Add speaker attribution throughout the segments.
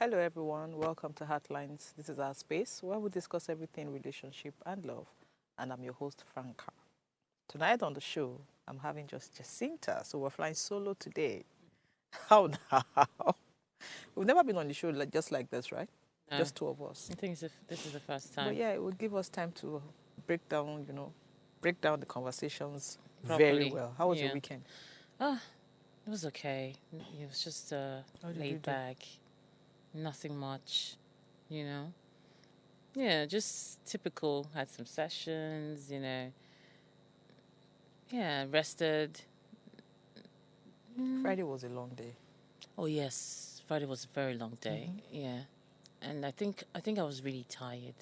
Speaker 1: Hello, everyone. Welcome to Heartlines. This is our space where we discuss everything relationship and love. And I'm your host, Franca. Tonight on the show, I'm having just Jacinta. So we're flying solo today. How now? We've never been on the show just like this, right?
Speaker 2: No,
Speaker 1: Just two of us.
Speaker 2: I think this is the first
Speaker 1: But
Speaker 2: time
Speaker 1: yeah, it will give us time to break down the conversations very
Speaker 2: properly.
Speaker 1: well. How was your
Speaker 2: Yeah.
Speaker 1: weekend?
Speaker 2: Ah, it was okay. It was just
Speaker 1: How did you
Speaker 2: laid
Speaker 1: do?
Speaker 2: back, nothing much, you know. Yeah, just typical. Had some sessions. Yeah, rested. Mm.
Speaker 1: Friday was a long day.
Speaker 2: Oh yes, Friday was a very long day. Yeah, and I think I was really tired,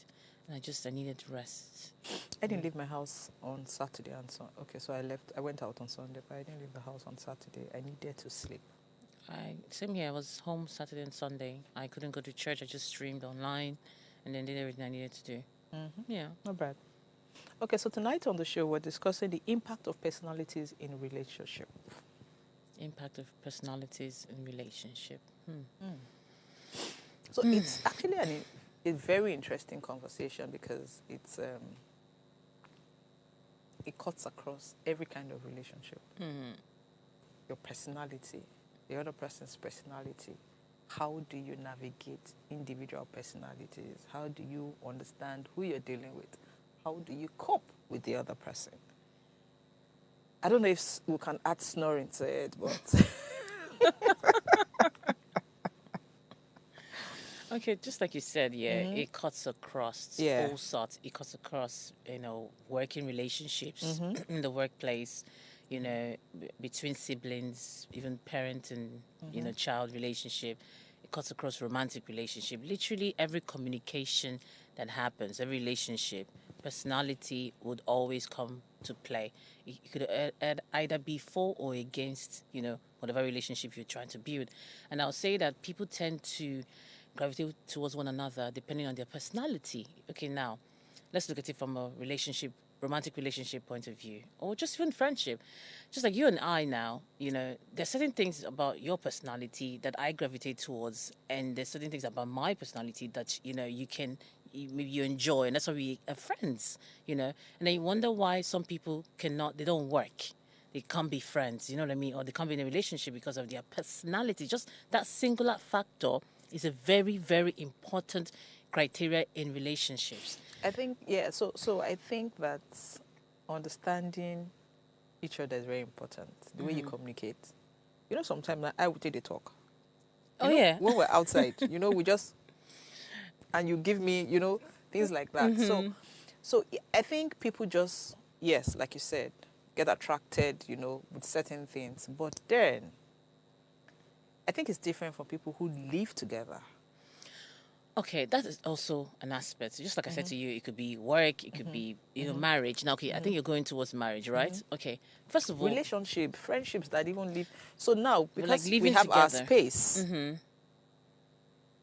Speaker 2: and I needed rest.
Speaker 1: I didn't leave my house on Saturday and so okay, so I went out on Sunday, but I didn't leave the house on Saturday. I needed to sleep.
Speaker 2: Same here. I was home Saturday and Sunday. I couldn't go to church. I just streamed online, and then did everything I needed to do. Yeah.
Speaker 1: Not bad. Okay, so tonight on the show we're discussing the impact of personalities in relationship.
Speaker 2: Impact of personalities in relationship.
Speaker 1: So it's actually a very interesting conversation because it cuts across every kind of relationship. Your personality, the other person's personality. How do you navigate individual personalities? How do you understand who you're dealing with? How do you cope with the other person? I don't know if we can add snoring to it, but
Speaker 2: Okay, just like you said, yeah, it cuts across
Speaker 1: yeah.
Speaker 2: all sorts. It cuts across, working relationships in the workplace, between siblings, even parent and child relationship. It cuts across romantic relationship. Literally every communication that happens, every relationship, personality would always come to play. It could either be for or against, whatever relationship you're trying to build. And I'll say that people tend to gravitate towards one another depending on their personality. Okay, now let's look at it from a romantic relationship point of view, or just even friendship. Just like you and I now, there's certain things about your personality that I gravitate towards, and there's certain things about my personality that maybe you enjoy, and that's why we are friends. And then you wonder why some people they don't work. They can't be friends, you know what I mean? Or they can't be in a relationship because of their personality. Just that singular factor is a very, very important criteria in relationships.
Speaker 1: I think yeah. So I think that understanding each other is very important. The way you communicate. Sometimes I would take the talk.
Speaker 2: Oh, yeah.
Speaker 1: When we're outside, we just and you give me, things like that. So I think people just yes, like you said, get attracted, with certain things. But then I think it's different from people who live together.
Speaker 2: Okay, that is also an aspect. Just like I said to you, it could be work, it could be, marriage. Now, okay, I think you're going towards marriage, right? Okay. First of all,
Speaker 1: Relationship, friendships that even live. So now,
Speaker 2: we're like
Speaker 1: because we
Speaker 2: living
Speaker 1: have our
Speaker 2: together.
Speaker 1: space,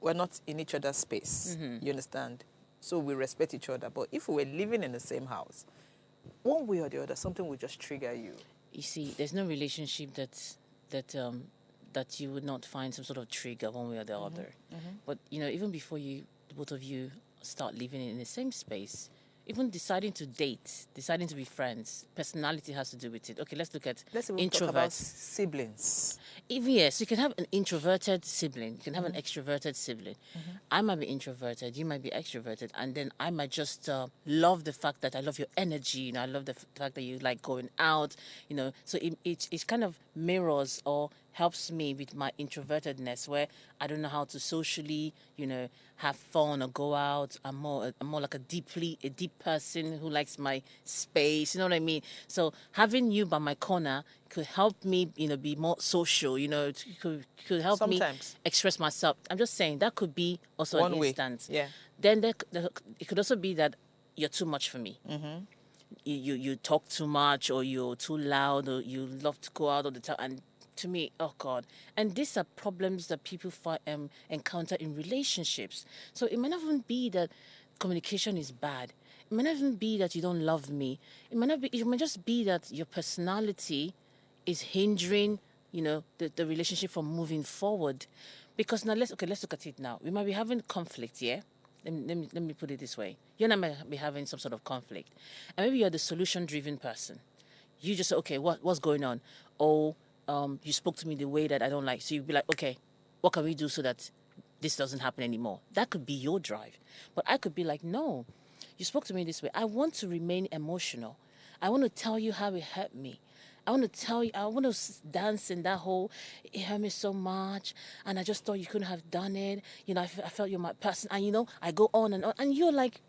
Speaker 1: we're not in each other's space. You understand? So we respect each other. But if we were living in the same house, one way or the other, something will just trigger you.
Speaker 2: You see, there's no relationship that you would not find some sort of trigger one way or the other. But even before both of you start living in the same space, even deciding to date, deciding to be friends, personality has to do with it. Okay, let's look at
Speaker 1: Let's even talk about siblings.
Speaker 2: Even yes, you can have an introverted sibling, you can have an extroverted sibling. I might be introverted, you might be extroverted, and then I might just love the fact that I love your energy. I love the fact that you like going out. So it kind of mirrors or helps me with my introvertedness, where I don't know how to socially, have fun or go out. I'm more like a deep person who likes my space. You know what I mean? So having you by my corner could help me, be more social. It could help me
Speaker 1: Sometimes.
Speaker 2: express myself. I'm just saying that could be also
Speaker 1: One
Speaker 2: an
Speaker 1: way.
Speaker 2: instance.
Speaker 1: Yeah.
Speaker 2: Then it could also be that you're too much for me. You talk too much, or you're too loud, or you love to go out all the time. And to me, oh God. And these are problems that people encounter in relationships. So it might not even be that communication is bad. It might not even be that you don't love me. It might just be that your personality is hindering the relationship from moving forward. Because now let's look at it now. We might be having conflict, yeah? Let me put it this way. You and I might be having some sort of conflict. And maybe you're the solution-driven person. You just say, okay, what's going on? Oh, you spoke to me the way that I don't like. So you'd be like, okay, what can we do so that this doesn't happen anymore? That could be your drive. But I could be like, no, you spoke to me this way. I want to remain emotional. I want to tell you how it hurt me. I want to tell you, I want to dance in that whole, it hurt me so much, and I just thought you couldn't have done it. I felt you're my person. And, I go on, and you're like,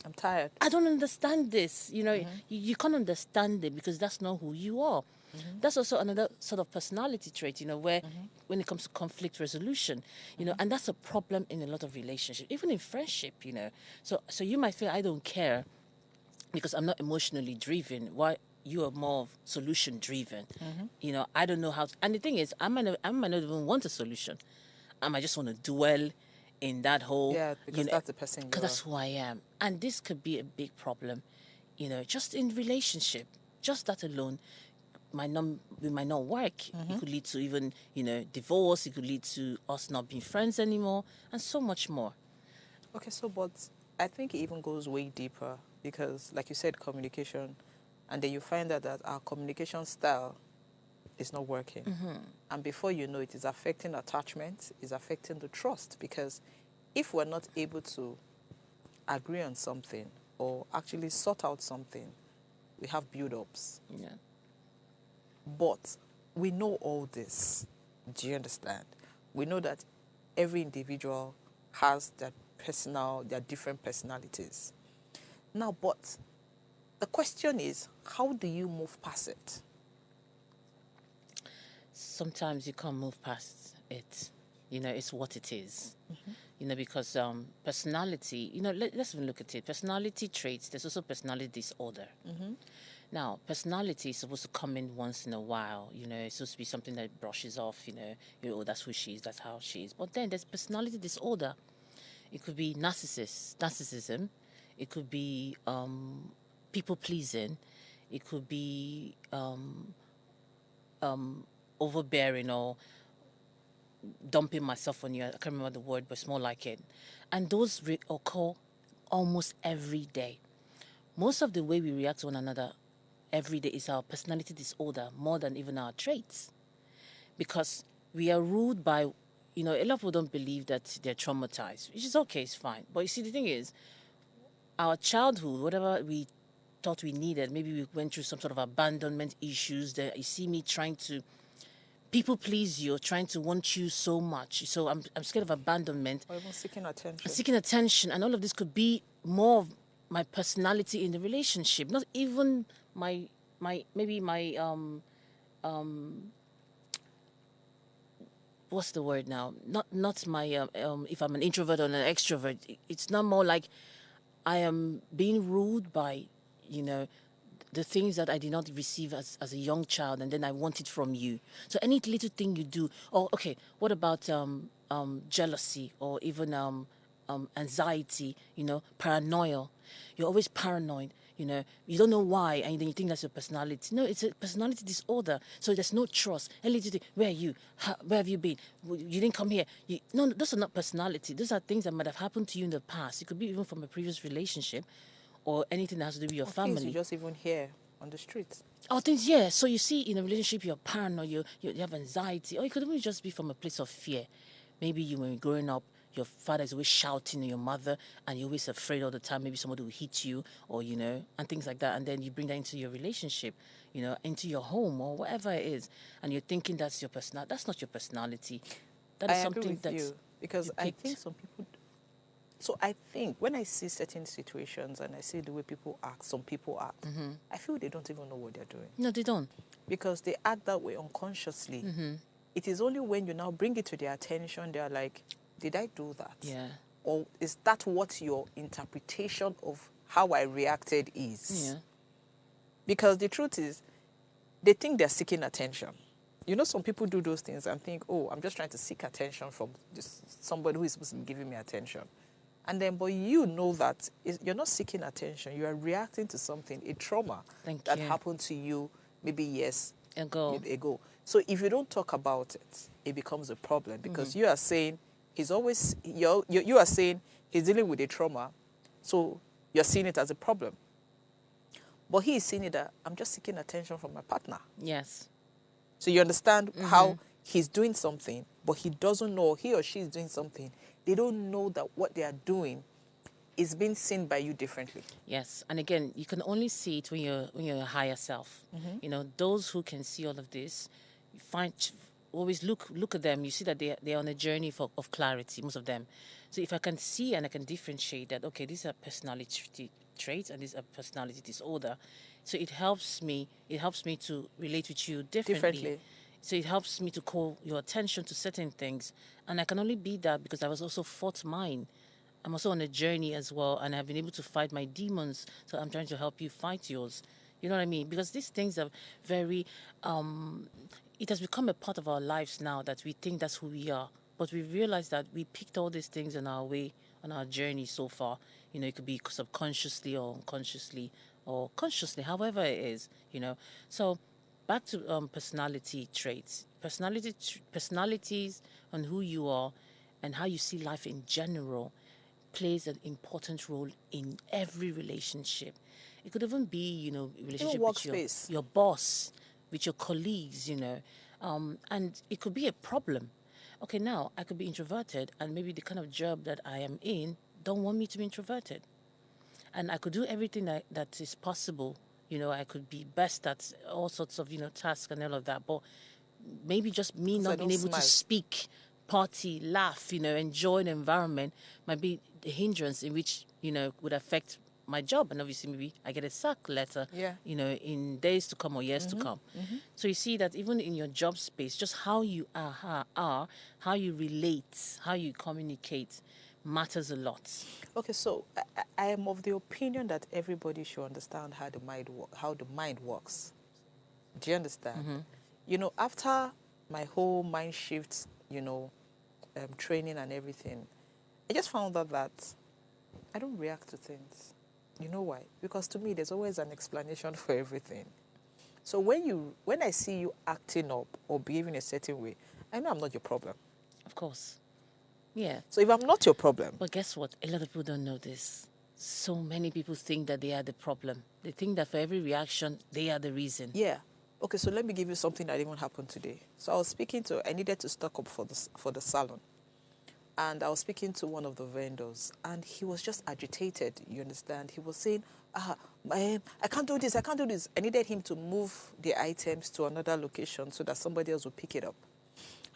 Speaker 1: I'm tired.
Speaker 2: I don't understand this. You can't understand it because that's not who you are. That's also another sort of personality trait, where when it comes to conflict resolution, and that's a problem in a lot of relationships, even in friendship, So you might feel I don't care because I'm not emotionally driven. Why? You are more solution driven. I don't know how to, and the thing is, I might not even want a solution. I might just want to dwell in that whole,
Speaker 1: because that's the person you are.
Speaker 2: Because that's who I am. And this could be a big problem, just in relationship. Just that alone we might not work. It could lead to even, divorce. It could lead to us not being friends anymore, and so much more.
Speaker 1: Okay, but I think it even goes way deeper because, like you said, communication, and then you find out that our communication style is not working. And before you know it, it's affecting attachment, it's affecting the trust, because if we're not able to agree on something or actually sort out something, we have build-ups.
Speaker 2: Yeah.
Speaker 1: But we know all this. Do you understand? We know that every individual has their different personalities. Now, but the question is, how do you move past it?
Speaker 2: Sometimes you can't move past it. It's what it is. Because personality, let's even look at it. Personality traits, there's also personality disorder. Now, personality is supposed to come in once in a while. It's supposed to be something that brushes off, that's who she is, that's how she is. But then there's personality disorder. It could be narcissism. It could be people-pleasing. It could be overbearing or dumping myself on you. I can't remember the word, but it's more like it. And those occur almost every day. Most of the way we react to one another every day is our personality disorder more than even our traits. Because we are ruled by, a lot of people don't believe that they're traumatized, which is okay, it's fine. But you see, the thing is, our childhood, whatever we thought we needed, maybe we went through some sort of abandonment issues that you see me trying to people please you, trying to want you so much. So I'm scared of abandonment.
Speaker 1: Or even seeking attention.
Speaker 2: Seeking attention. And all of this could be more of my personality in the relationship. Not even my what's the word now? Not my if I'm an introvert or an extrovert. It's not more like I am being ruled by, the things that I did not receive as a young child, and then I want it from you. So any little thing you do, or okay, what about jealousy or even anxiety, paranoia? You're always paranoid, you don't know why, and then you think that's your personality. No, it's a personality disorder. So there's no trust. Any little thing, where are you? Where have you been? You didn't come here. No, those are not personality. Those are things that might have happened to you in the past. It could be even from a previous relationship, or anything that has to do with your family.
Speaker 1: Things you just even hear on the streets.
Speaker 2: Oh, things, yeah. So you see, in a relationship, you're paranoid, you have anxiety, or it could even just be from a place of fear. Maybe when you're growing up, your father is always shouting at your mother, and you're always afraid all the time. Maybe somebody will hit you, or and things like that. And then you bring that into your relationship, into your home, or whatever it is, and you're thinking that's your personality. That's not your personality. That is something
Speaker 1: that's you, because I think some people. So I think when I see certain situations and I see the way some people act, I feel they don't even know what they're doing.
Speaker 2: No, they don't.
Speaker 1: Because they act that way unconsciously. It is only when you now bring it to their attention, they're like, did I do that?
Speaker 2: Yeah.
Speaker 1: Or is that what your interpretation of how I reacted is?
Speaker 2: Yeah.
Speaker 1: Because the truth is, they think they're seeking attention. Some people do those things and think, oh, I'm just trying to seek attention from somebody who is supposed to be giving me attention. And then, but that you're not seeking attention. You are reacting to something, a trauma that happened to you maybe years ago. So if you don't talk about it, it becomes a problem because you are saying you are saying he's dealing with a trauma, so you're seeing it as a problem. But he is seeing it that I'm just seeking attention from my partner.
Speaker 2: Yes.
Speaker 1: So you understand how he's doing something, but he doesn't know, he or she is doing something. They don't know that what they are doing is being seen by you differently.
Speaker 2: Yes, and again, you can only see it when you're a higher self. You know, those who can see all of this, you always look at them. You see that they're on a journey of clarity. Most of them. So if I can see and I can differentiate that, okay, these are personality traits and these are personality disorder. So it helps me. It helps me to relate with you differently. So it helps me to call your attention to certain things, and I can only be that because I was also fought mine. I'm also on a journey as well, and I've been able to fight my demons. So I'm trying to help you fight yours. You know what I mean? Because these things are very, it has become a part of our lives now that we think that's who we are. But we realize that we picked all these things on our way, on our journey so far. You know, it could be subconsciously or unconsciously or consciously, however it is, you know. So back to personality traits. Personalities on who you are and how you see life in general plays an important role in every relationship. It could even be, you know, relationship with your boss, with your colleagues, you know, and it could be a problem. Okay, now I could be introverted, and maybe the kind of job that I am in don't want me to be introverted, and I could do everything that is possible. You know, I could be best at all sorts of, you know, tasks and all of that, but maybe just me not being able to speak, party, laugh, you know, enjoy the environment might be the hindrance in which, you know, would affect my job. And obviously maybe I get a sack letter, you know, in days to come or years to come. So you see that even in your job space, just how you are, how you relate, how you communicate matters a lot.
Speaker 1: Okay, so I am of the opinion that everybody should understand how the mind works. Do you understand? You know, after my whole mind shift, you know, training and everything, I just found out that I don't react to things. You know why? Because to me, there's always an explanation for everything. So when I see you acting up or behaving a certain way, I know I'm not your problem.
Speaker 2: Of course. Yeah.
Speaker 1: So if I'm not your problem.
Speaker 2: But guess what? A lot of people don't know this. So many people think that they are the problem. They think that for every reaction, they are the reason.
Speaker 1: Yeah. Okay, so let me give you something that even happened today. So I needed to stock up for the salon. And I was speaking to one of the vendors, and he was just agitated, you understand? He was saying, I can't do this, I can't do this. I needed him to move the items to another location so that somebody else would pick it up.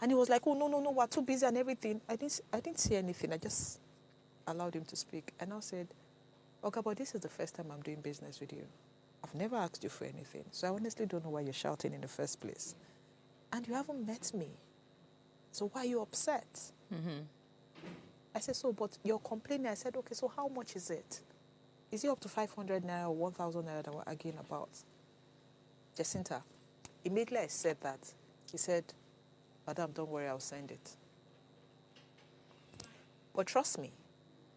Speaker 1: And he was like, oh, no, we're too busy and everything. I didn't say anything. I just allowed him to speak. And I said, okay, but this is the first time I'm doing business with you. I've never asked you for anything. So I honestly don't know why you're shouting in the first place. And you haven't met me. So why are you upset? I said, so, but you're complaining. I said, okay, so how much is it? Is it up to 500 naira or 1,000 naira that we're arguing about? Jacinta, immediately I said that, he said, Madam, don't worry, I'll send it. But trust me,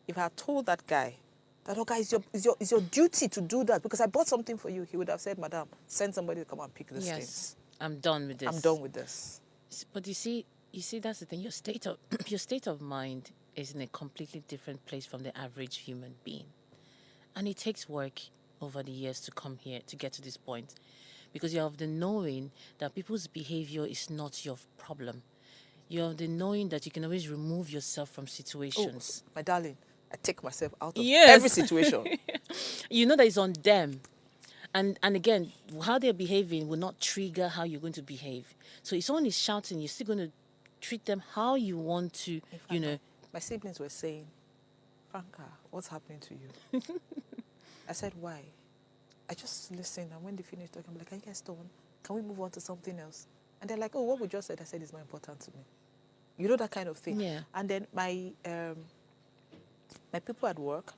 Speaker 1: if I had told that guy that, oh, guys, it's your duty to do that because I bought something for you, he would have said, Madam, send somebody to come and pick this thing.
Speaker 2: Yes, I'm done with this.
Speaker 1: I'm done with this.
Speaker 2: But you see, that's the thing. Your state of mind is in a completely different place from the average human being. And it takes work over the years to come here, to get to this point. Because you have the knowing that people's behavior is not your problem. You have the knowing that you can always remove yourself from situations.
Speaker 1: Oh, my darling, I take myself out of every situation.
Speaker 2: You know that it's on them. And again, how they're behaving will not trigger how you're going to behave. So if someone is shouting, you're still going to treat them how you want to, you know.
Speaker 1: My siblings were saying, Franca, what's happening to you? I said, why? I just listened, and when they finished talking, I'm like, are you guys done? Can we move on to something else? And they're like, oh, what we just said, I said, is not important to me. You know, that kind of thing.
Speaker 2: Yeah.
Speaker 1: And then my people at work,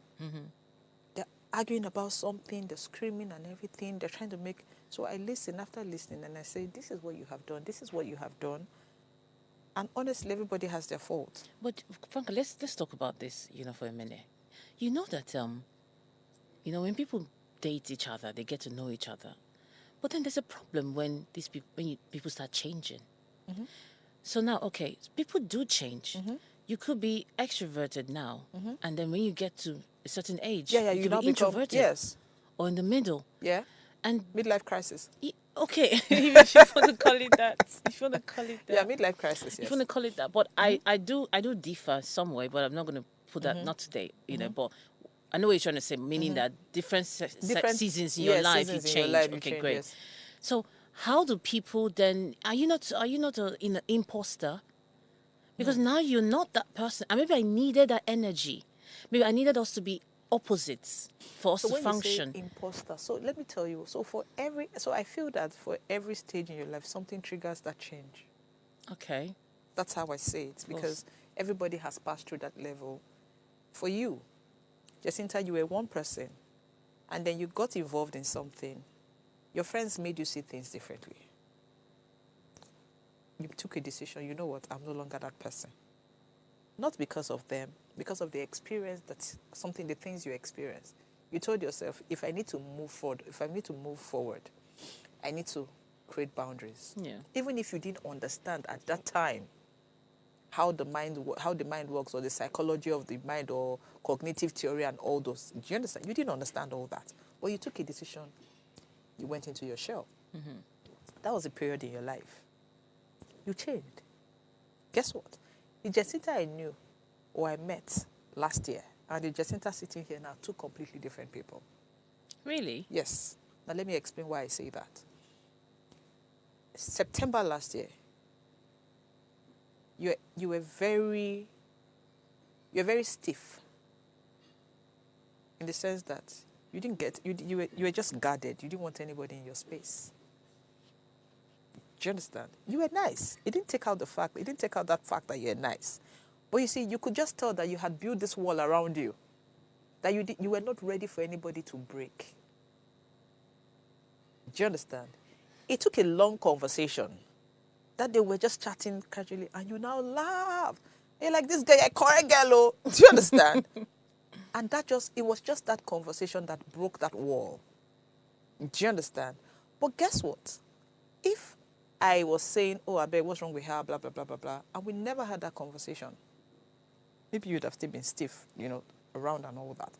Speaker 1: they're arguing about something, they're screaming and everything, they're trying to make... So I listen, after listening, and I say, this is what you have done, this is what you have done. And honestly, everybody has their fault.
Speaker 2: But, Franca, let's talk about this, you know, for a minute. You know that, you know, when people date each other, they get to know each other. But then there's a problem when these people, people start changing. So now, okay, people do change. You could be extroverted now, and then when you get to a certain age,
Speaker 1: Yeah,
Speaker 2: you
Speaker 1: you
Speaker 2: could
Speaker 1: now
Speaker 2: be
Speaker 1: become,
Speaker 2: introverted
Speaker 1: yes,
Speaker 2: or in the middle.
Speaker 1: yeah,
Speaker 2: And
Speaker 1: midlife crisis.
Speaker 2: okay, if you want to call it that, if you want to call it
Speaker 1: Yeah,
Speaker 2: that,
Speaker 1: midlife crisis,
Speaker 2: if you
Speaker 1: yes.
Speaker 2: want to call it that. But I do differ some way, but I'm not going to put that, not today, but I know what you're trying to say, meaning that different
Speaker 1: Different,
Speaker 2: seasons in your
Speaker 1: yes,
Speaker 2: life you
Speaker 1: seasons in your
Speaker 2: change.
Speaker 1: life, you
Speaker 2: Okay,
Speaker 1: change,
Speaker 2: great.
Speaker 1: yes.
Speaker 2: So how do people then? Are you not an imposter? Because now you're not that person. And maybe I needed that energy. Maybe I needed us to be opposites for us
Speaker 1: So
Speaker 2: to
Speaker 1: when
Speaker 2: function.
Speaker 1: you say imposter, so let me tell you, so I feel that for every stage in your life, something triggers that change.
Speaker 2: Okay.
Speaker 1: That's how I say it, because everybody has passed through that level. For you, Jacinta, you were one person, and then you got involved in something. Your friends made you see things differently. You took a decision, you know what, I'm no longer that person. Not because of them, because of the experience, the things you experienced. You told yourself, if I need to move forward, I need to create boundaries.
Speaker 2: Yeah.
Speaker 1: Even if you didn't understand at that time how the mind works, or the psychology of the mind, or cognitive theory and all those. Do you understand? You didn't understand all that. But you took a decision. You went into your shell. That was a period in your life. You changed. Guess what? The Jacinta I knew or I met last year and the Jacinta sitting here now, two completely different people.
Speaker 2: Really?
Speaker 1: Yes. Now let me explain why I say that. September last year, you were very stiff, in the sense that you were just guarded. You didn't want anybody in your space. Do you understand? You were nice. It didn't take out that fact that you're nice. But you see, you could just tell that you had built this wall around you, that you were not ready for anybody to break. Do you understand? It took a long conversation that they were just chatting casually, and you now laugh. You're like, this guy, I correct girl. Oh. Do you understand? And it was just that conversation that broke that wall. Do you understand? But guess what? If I was saying, oh, I bet, what's wrong with her, blah, blah, blah, blah, blah, and we never had that conversation, maybe you'd have still been stiff, around and all that.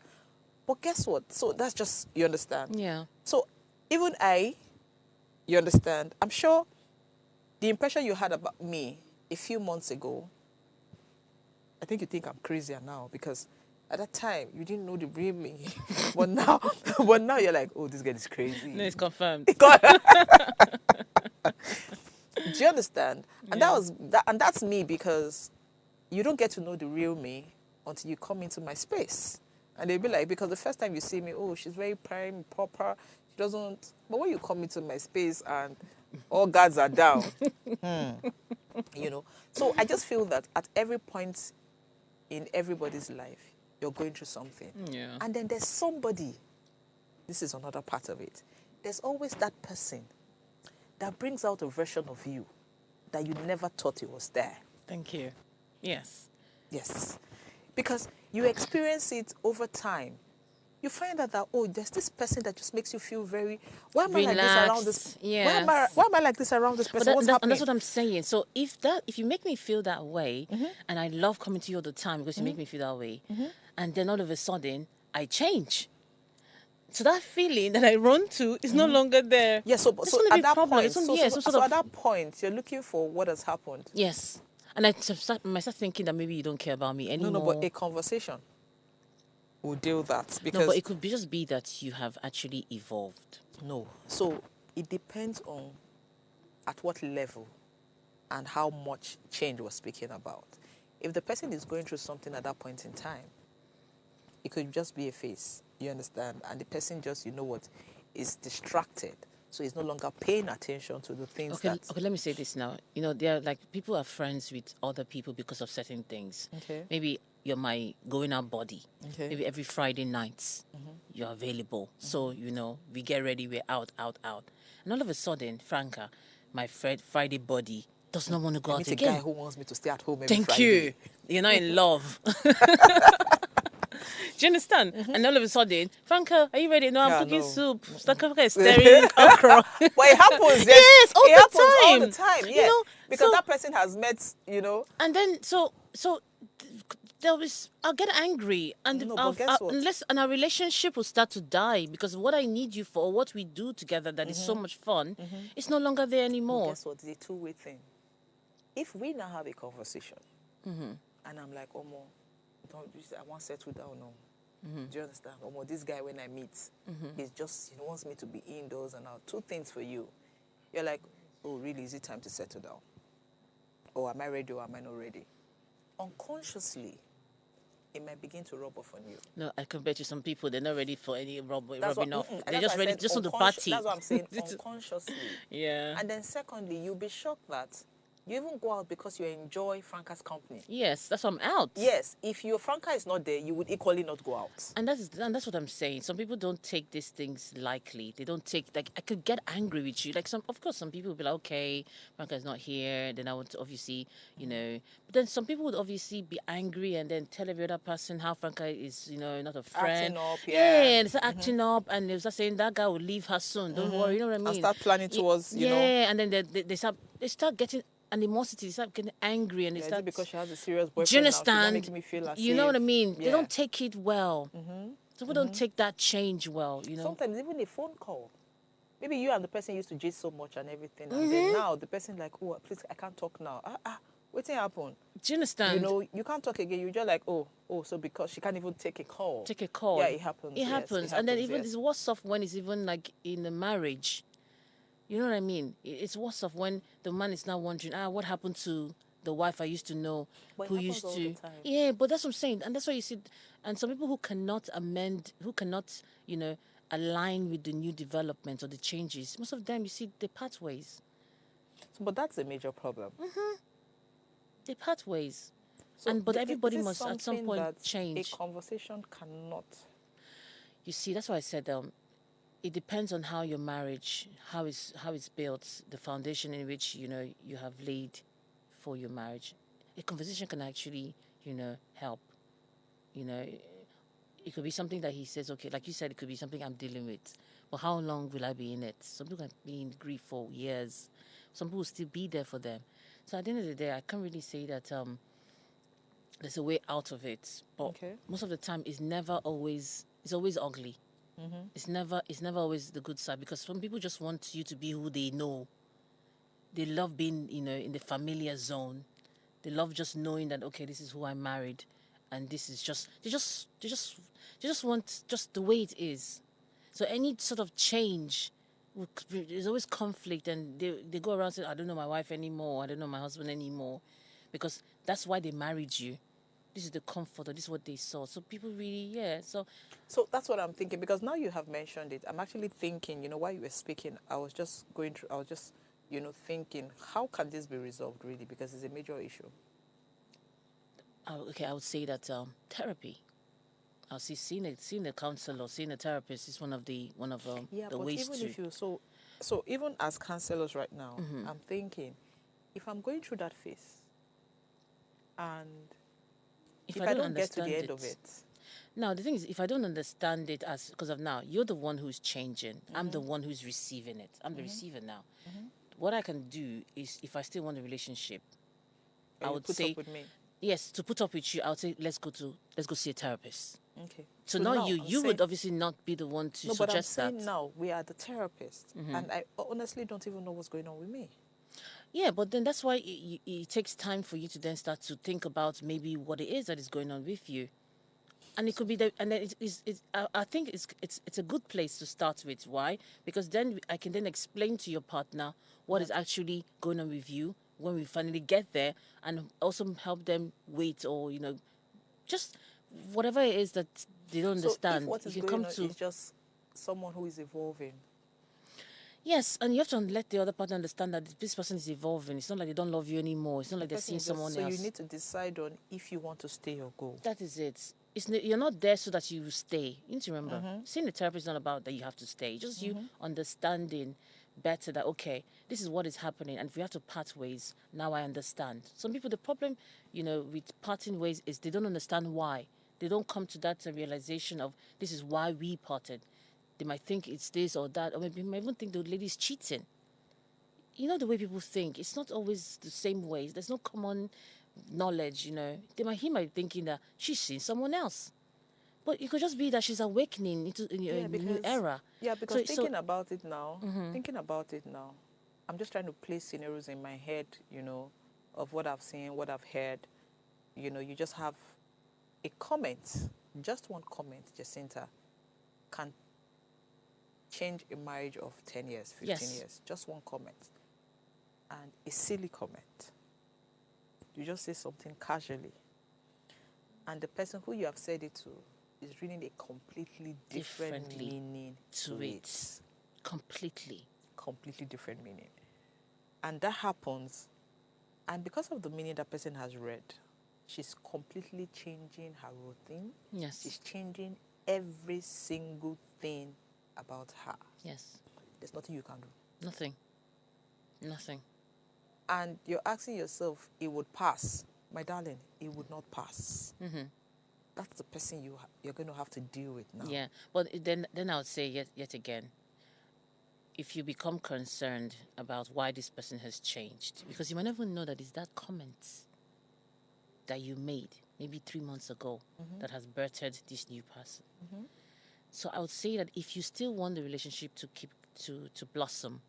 Speaker 1: But guess what? So that's just, you understand?
Speaker 2: Yeah.
Speaker 1: So even you understand, I'm sure the impression you had about me a few months ago, I think you think I'm crazier now, because at that time you didn't know the real me. but now you're like, oh, this girl is crazy.
Speaker 2: No, it's confirmed.
Speaker 1: Do you understand? And
Speaker 2: Yeah.
Speaker 1: that's me, because you don't get to know the real me until you come into my space. And they'll be like, because the first time you see me, oh, she's very prime, proper. She doesn't. But when you come into my space and all guards are down, So I just feel that at every point in everybody's life, you're going through something.
Speaker 2: Yeah.
Speaker 1: And then there's somebody, this is another part of it, there's always that person that brings out a version of you that you never thought it was there.
Speaker 2: Thank you. Yes.
Speaker 1: Yes. Because you experience it over time. You find out that, oh, there's this person that just makes you feel very, why am I like this around this?
Speaker 2: Yes.
Speaker 1: Why am I like this around this person? What's happening?
Speaker 2: And that's what I'm saying. So if you make me feel that way, and I love coming to you all the time because you make me feel that way, and then all of a sudden I change. So that feeling that I run to is no longer there.
Speaker 1: Yeah, so at that point,
Speaker 2: at
Speaker 1: that point, you're looking for what has happened.
Speaker 2: Yes. And I might start thinking that maybe you don't care about me anymore.
Speaker 1: No, but a conversation will deal with that. Because
Speaker 2: no, but it could just be that you have actually evolved.
Speaker 1: No. So it depends on at what level and how much change we're speaking about. If the person is going through something at that point in time, it could just be a phase, you understand? And the person just, is distracted. So he's no longer paying attention to the things
Speaker 2: Okay, let me say this now. There are like people are friends with other people because of certain things.
Speaker 1: Okay.
Speaker 2: Maybe you're my going out buddy.
Speaker 1: Okay.
Speaker 2: Maybe every Friday nights you're available. So, we get ready, we're out. And all of a sudden, Franca, my Friday buddy, does not want to go out
Speaker 1: again.
Speaker 2: again.
Speaker 1: A guy who wants me to stay at home every
Speaker 2: Thank
Speaker 1: Friday.
Speaker 2: you. You're not in love. Do Do you understand? And all of a sudden, Franca, are you ready? No, I'm
Speaker 1: Yeah,
Speaker 2: cooking
Speaker 1: no.
Speaker 2: soup. Franca is stirring okra.
Speaker 1: But it happens.
Speaker 2: Yes, all
Speaker 1: it
Speaker 2: the
Speaker 1: happens all the
Speaker 2: time.
Speaker 1: time. Yeah,
Speaker 2: You know,
Speaker 1: because
Speaker 2: so-
Speaker 1: that person has met.
Speaker 2: And then there was I'll get angry and
Speaker 1: No, but guess what?
Speaker 2: unless and our relationship will start to die because what I need you for or what we do together that is so much fun it's no longer there
Speaker 1: But
Speaker 2: anymore.
Speaker 1: guess what? It's a two-way thing. If we now have a conversation, and I'm like, Omo, I want to settle down now. Do you understand? Omo, this guy when I meet, he's just he wants me to be indoors and out. Two things for you. You're like, oh, really? Is it time to settle down? Or am I ready or am I not ready? Unconsciously, it might begin to rub off on you.
Speaker 2: No, I compare to some people, they're not ready for any rubbing off.
Speaker 1: And
Speaker 2: They're
Speaker 1: that's
Speaker 2: just
Speaker 1: why I
Speaker 2: ready
Speaker 1: said
Speaker 2: just on the party.
Speaker 1: That's what I'm saying, unconsciously.
Speaker 2: Yeah.
Speaker 1: And then secondly, you'll be shocked that you even go out because you enjoy Franca's company.
Speaker 2: Yes, that's why I'm out.
Speaker 1: Yes, if your Franca is not there, you would equally not go out.
Speaker 2: And that's what I'm saying. Some people don't take these things lightly. They don't take I could get angry with you. Like of course some people will be like, okay, Franca is not here. Then I want to obviously, But then some people would obviously be angry and then tell every other person how Franca is, not a friend.
Speaker 1: Acting up,
Speaker 2: and start acting up, and they start saying that guy will leave her soon. Don't worry, you know what I mean?
Speaker 1: And start planning towards,
Speaker 2: and then they start getting animosity. They start getting angry, and they
Speaker 1: is
Speaker 2: start
Speaker 1: it because she has a serious boyfriend.
Speaker 2: do you
Speaker 1: Now, she's not
Speaker 2: understand?
Speaker 1: making me feel as
Speaker 2: You know what I mean?
Speaker 1: Yeah.
Speaker 2: They don't take it well. People don't take that change well,
Speaker 1: Sometimes even a phone call. Maybe you and the person used to gist so much and everything, and then now the person like, oh, please, I can't talk now. What's happened?
Speaker 2: Do you understand?
Speaker 1: You can't talk again. You're just like, oh, so because she can't even take a call.
Speaker 2: Take a call.
Speaker 1: Yeah, it happens.
Speaker 2: It happens. And then even
Speaker 1: yes.
Speaker 2: it's worse off when it's even like in a marriage. You know what I mean? It's worse off when the man is now wondering, what happened to the wife I used to know,
Speaker 1: But it
Speaker 2: who
Speaker 1: happens
Speaker 2: used
Speaker 1: all
Speaker 2: to.
Speaker 1: the time.
Speaker 2: Yeah, but that's what I'm saying, and that's why you see, and some people who cannot amend, who cannot, align with the new developments or the changes. Most of them, you see, they part ways.
Speaker 1: But that's a major problem.
Speaker 2: They part ways.
Speaker 1: So
Speaker 2: But everybody
Speaker 1: this is
Speaker 2: must at some
Speaker 1: something
Speaker 2: point
Speaker 1: that
Speaker 2: change.
Speaker 1: A conversation cannot.
Speaker 2: You see, that's why I said it depends on how your marriage, how it's built, the foundation in which you have laid for your marriage. A conversation can actually help. It could be something that he says, okay, like you said, it could be something I'm dealing with. But how long will I be in it? Some people can be in grief for years. Some people will still be there for them. So at the end of the day, I can't really say that there's a way out of it. But most of the time, it's always ugly. It's never always the good side, because some people just want you to be who they know. They love being, in the familiar zone. They love just knowing that, okay, this is who I married, and this is they just want just the way it is. So any sort of change, there's always conflict, and they go around saying, I don't know my wife anymore, I don't know my husband anymore, because that's why they married you. This is the comfort, or this is what they saw. So people really, So
Speaker 1: that's what I'm thinking, because now you have mentioned it. I'm actually thinking, while you were speaking, I was just thinking, how can this be resolved really? Because it's a major issue.
Speaker 2: Okay, I would say that therapy. I'll see seeing a counselor, seeing a therapist is one of the ways
Speaker 1: even
Speaker 2: to.
Speaker 1: If you so even as counselors right now, I'm thinking, if I'm going through that phase, and if I don't get to the end of it.
Speaker 2: Now, the thing is, if I don't understand it because of now, you're the one who's changing. I'm the one who's receiving it. I'm the receiver now. What I can do is, if I still want a relationship, I would say,
Speaker 1: up with me.
Speaker 2: Yes, to put up with you, I would say, let's go see a therapist.
Speaker 1: Okay.
Speaker 2: So now you would obviously not be the one to suggest
Speaker 1: but I'm
Speaker 2: that.
Speaker 1: saying now we are the therapist, and I honestly don't even know what's going on with me.
Speaker 2: Yeah, but then that's why it takes time for you to then start to think about maybe what it is that is going on with you, and it could be that. And then I think it's a good place to start with. Why? Because then I can then explain to your partner what is actually going on with you when we finally get there, and also help them wait, or just whatever it is that they don't understand.
Speaker 1: If what is going on is just someone who is evolving.
Speaker 2: Yes, and you have to let the other partner understand that this person is evolving. It's not like they don't love you anymore. It's not like they're seeing someone else.
Speaker 1: So you need to decide on if you want to stay or go.
Speaker 2: That is it. You're not there so that you stay. You need to remember, seeing the therapist is not about that you have to stay. Just you understanding better that, okay, this is what is happening, and if we have to part ways, now I understand. Some people, the problem, with parting ways is they don't understand why. they don't come to that realization of this is why we parted. They might think it's this or that, or maybe they might even think the lady's cheating. You know the way people think. It's not always the same ways. There's no common knowledge, you know. He might be thinking that she's seen someone else. But it could just be that she's awakening into a new era.
Speaker 1: Yeah, because thinking about it now, I'm just trying to place scenarios in my head, you know, of what I've seen, what I've heard. You know, you just have a comment, just one comment, Jacinta, can change a marriage of 10 years, 15 years. Just one comment. And a silly comment. You just say something casually. And the person who you have said it to is reading a completely different meaning to it.
Speaker 2: Completely
Speaker 1: different meaning. And that happens, and because of the meaning that person has read, she's completely changing her routine.
Speaker 2: Yes.
Speaker 1: She's changing every single thing about her.
Speaker 2: Yes.
Speaker 1: There's nothing you can do.
Speaker 2: Nothing.
Speaker 1: And you're asking yourself, it would pass. My darling, it would not pass.
Speaker 2: Mm-hmm.
Speaker 1: That's the person you're going to have to deal with now.
Speaker 2: Yeah, but then I would say yet again, if you become concerned about why this person has changed, because you might never know that it's that comment that you made maybe 3 months ago that has birthed this new person. Mm-hmm. So I would say that if you still want the relationship to keep to blossom,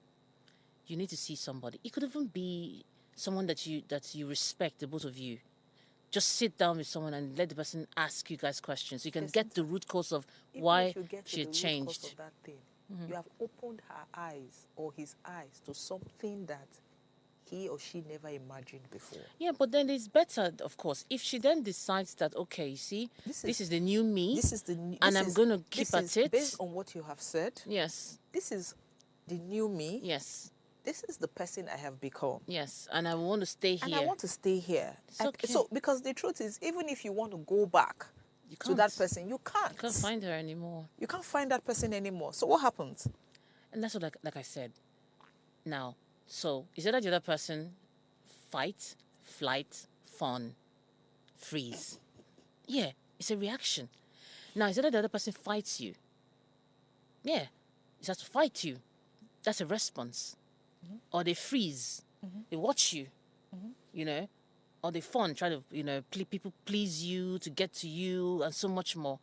Speaker 2: you need to see somebody. It could even be someone that you respect, the both of you. Just sit down with someone and let the person ask you guys questions. So you can get the root cause of why she had changed.
Speaker 1: Of that thing, you have opened her eyes or his eyes to something that he or she never imagined before.
Speaker 2: Yeah, but then it's better, of course, if she then decides that, okay, you see, this is the new me, and I'm going to keep at it.
Speaker 1: Based on what you have said.
Speaker 2: Yes.
Speaker 1: This is the new me.
Speaker 2: Yes.
Speaker 1: This is the person I have become.
Speaker 2: Yes, and I want to stay here.
Speaker 1: And I want to stay here.
Speaker 2: Okay.
Speaker 1: So, because the truth is, even if you want to go back to that person, you can't.
Speaker 2: You can't find her anymore.
Speaker 1: You can't find that person anymore. So what happens?
Speaker 2: And that's what, like I said. Now, so is it that the other person fight, flight, fawn, freeze? Yeah, it's a reaction. Now, is it that the other person fights you? Yeah, it has to fight you. That's a response. Mm-hmm. Or they freeze. Mm-hmm. They watch you, you know, or they fawn, try to, you know, people please you, to get to you, and so much more.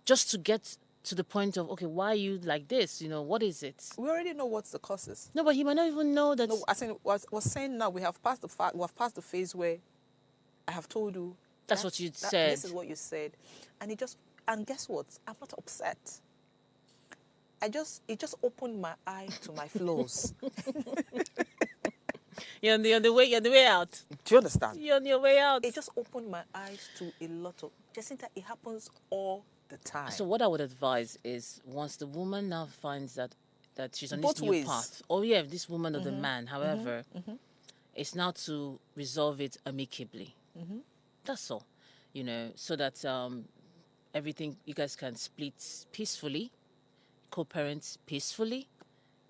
Speaker 2: Just to get to the point of, okay, why are you like this? You know, what is it?
Speaker 1: We already know what's the causes.
Speaker 2: No, but he might not even know that.
Speaker 1: No, I think was saying now we have passed the phase where I have told you.
Speaker 2: That's what you said.
Speaker 1: This is what you said, and guess what? I'm not upset. It just opened my eye to my flaws.
Speaker 2: You're on the way out.
Speaker 1: Do you understand?
Speaker 2: You're on your way out.
Speaker 1: It just opened my eyes to a lot of, Jacinta, it happens all the time.
Speaker 2: So what I would advise is, once the woman now finds that she's on
Speaker 1: Both
Speaker 2: this new
Speaker 1: ways.
Speaker 2: path, or yeah, this woman or the man, however, it's now to resolve it amicably. Mm-hmm. That's all, you know, so that everything, you guys can split peacefully, co-parent peacefully,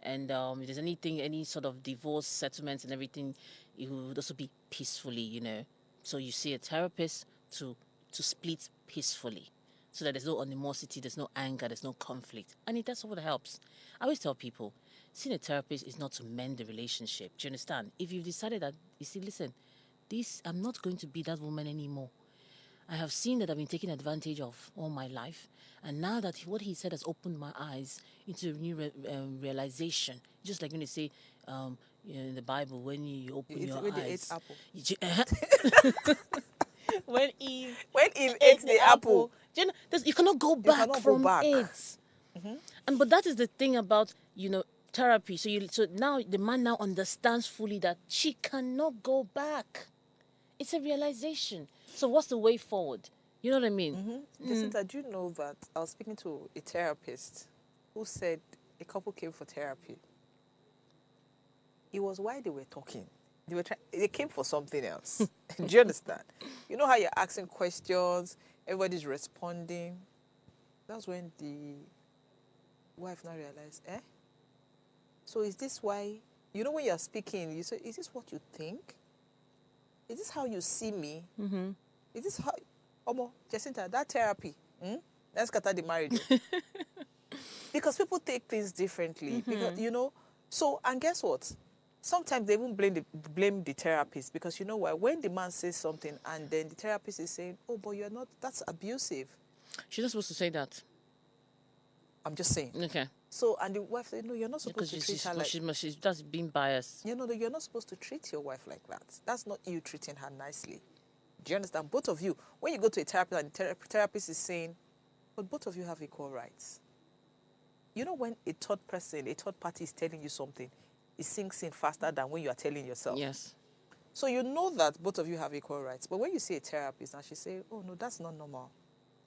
Speaker 2: and if there's any sort of divorce settlements and everything, it would also be peacefully, you know. So you see a therapist to split peacefully, so that there's no animosity, there's no anger, there's no conflict. And that's what helps. I always tell people, seeing a therapist is not to mend the relationship. Do you understand? If you've decided that, you see, listen, I'm not going to be that woman anymore. I have seen that I've been taken advantage of all my life. And now that what he said has opened my eyes into a new realization. Just like when they say, in the Bible, when you open your eyes.
Speaker 1: The apple.
Speaker 2: When Eve
Speaker 1: ate the apple.
Speaker 2: You cannot go back from it. Mm-hmm. But that is the thing about, you know, therapy. So now the man now understands fully that she cannot go back. It's a realization. So what's the way forward? You know what I mean?
Speaker 1: Mm-hmm. Jacinta, do you know that I was speaking to a therapist who said a couple came for therapy. It was while they were talking. They came for something else. Do you understand? You know how you're asking questions, everybody's responding. That's when the wife now realized, so is this why, you know, when you're speaking, you say, is this what you think? Is this how you see me? Mm-hmm. Is this how, Omo, Jacinta, that therapy, let's scatter the marriage. Because people take things differently. Because, so, and guess what? Sometimes they even blame the therapist, because you know why? When the man says something and then the therapist is saying, oh, but you're not, that's abusive.
Speaker 2: She's not supposed to say that.
Speaker 1: I'm just saying.
Speaker 2: Okay.
Speaker 1: So, and the wife said, no, you're not supposed to treat her like...
Speaker 2: She's just being biased.
Speaker 1: You're not supposed to treat your wife like that. That's not you treating her nicely. Do you understand? Both of you, when you go to a therapist and the therapist is saying, but both of you have equal rights. You know, when a third party is telling you something, it sinks in faster than when you are telling yourself.
Speaker 2: Yes.
Speaker 1: So you know that both of you have equal rights. But when you see a therapist and she says, oh, no, that's not normal.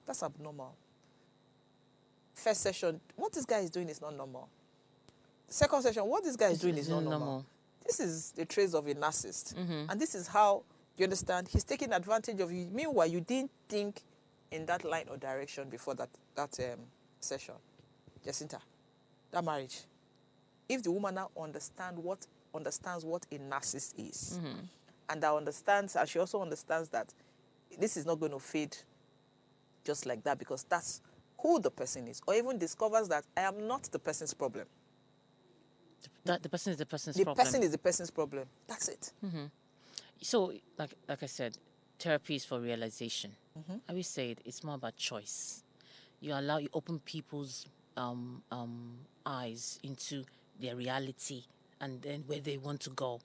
Speaker 1: That's abnormal. First session, what this guy is doing is not normal. Second session, what this guy is doing is not normal. This is the traits of a narcissist. And this is how, you understand, he's taking advantage of you. Meanwhile, you didn't think in that line or direction before that session. Jacinta, that marriage, if the woman now understands what a narcissist is, and she also understands that this is not going to fade just like that, because that's who the person is, or even discovers that I am not the person's problem.
Speaker 2: That the person is the person's problem.
Speaker 1: The person is the person's problem. That's it.
Speaker 2: So, like I said, therapy is for realization. I will say it's more about choice. You open people's eyes into their reality and then where they want to go.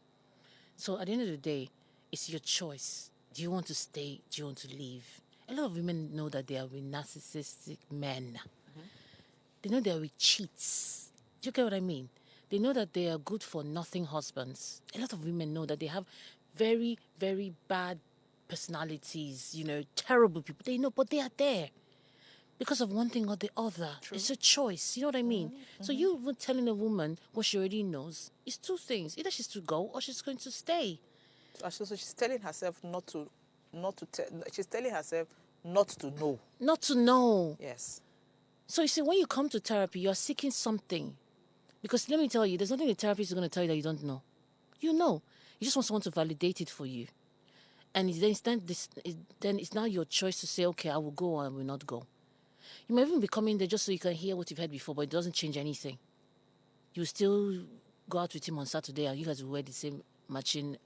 Speaker 2: So at the end of the day, it's your choice. Do you want to stay? Do you want to leave? A lot of women know that they are with narcissistic men. They know they are with cheats. Do you get what I mean? They know that they are good for nothing husbands. A lot of women know that they have very, very bad personalities, terrible people. They know, but they are there because of one thing or the other. True. It's a choice. You know what I mean? So you even telling a woman what she already knows is two things. Either she's to go or she's going to stay. So
Speaker 1: she's telling herself she's telling herself not to know.
Speaker 2: Not to know.
Speaker 1: Yes.
Speaker 2: So you see, when you come to therapy, you're seeking something. Because let me tell you, there's nothing the therapist is going to tell you that you don't know. You know. You just want someone to validate it for you. And then it's now your choice to say, okay, I will go or I will not go. You might even be coming there just so you can hear what you've heard before, but it doesn't change anything. You still go out with him on Saturday and you guys will wear the same matching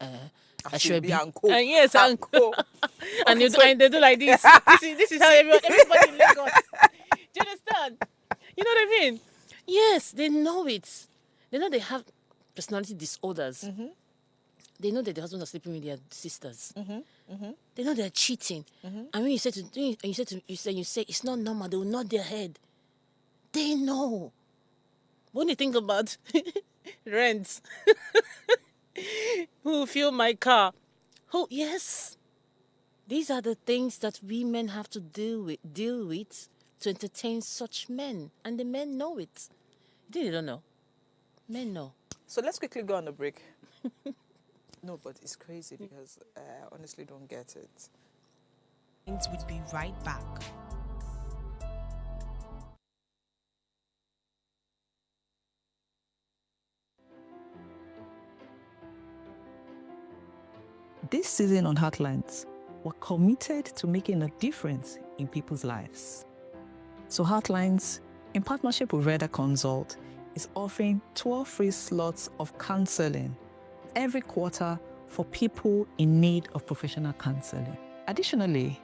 Speaker 1: Ashwebi and co.
Speaker 2: Yes, and co. And they do like this. This is how everybody in Lagos. Do you understand? You know what I mean? Yes, they know it. They know they have personality disorders. They know that the husbands are sleeping with their sisters. They know they're cheating. And when you say it's not normal, they will nod their head. They know. When you think about rent, who will fuel my car? Yes. These are the things that women have to deal with to entertain such men. And the men know it. They don't know. Men know.
Speaker 1: So let's quickly go on a break. No, but it's crazy because I honestly don't get it.
Speaker 3: We'd be right back.
Speaker 1: This season on Heartlines, we're committed to making a difference in people's lives. So Heartlines, in partnership with Veda Consult, is offering 12 free slots of counseling every quarter for people in need of professional counseling. Additionally,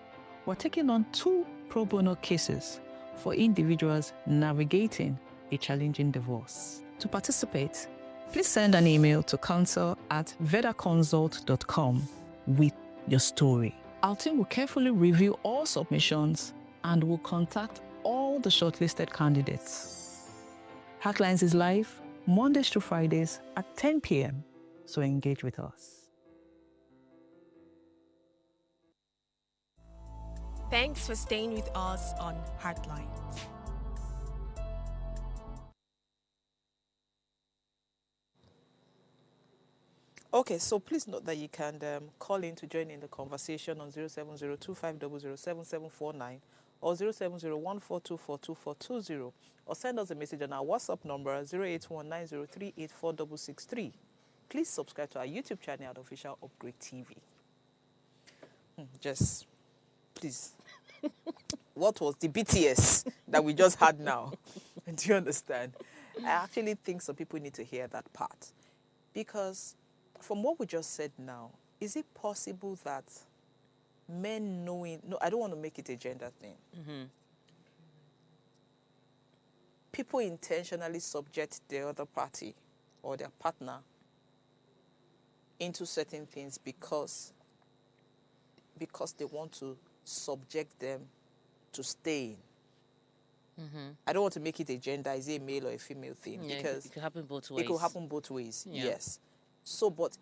Speaker 1: we're taking on 2 pro bono cases for individuals navigating a challenging divorce. To participate, please send an email to counsel@vedaconsult.com with your story. Our team will carefully review all submissions and will contact all the shortlisted candidates. Heartlines is live Mondays through Fridays at 10 p.m. So engage with us.
Speaker 3: Thanks for staying with us on Heartlines.
Speaker 1: Okay, so please note that you can call in to join in the conversation on 07025007749 or 07014242420, or send us a message on our WhatsApp number 08190384663. Please subscribe to our YouTube channel at Official Upgrade TV. Just, please. what was the BTS that we just had now? Do you understand? I actually think some people need to hear that part. Because from what we just said now, is it possible that men knowing, no, I don't want to make it a gender thing. People intentionally subject the other party or their partner into certain things because they want to subject them to staying. I don't want to make it a gender, is it a male or a female thing?
Speaker 2: Yeah,
Speaker 1: because
Speaker 2: it could happen both ways.
Speaker 1: it could happen both ways,
Speaker 2: Yeah.
Speaker 1: yes. So, but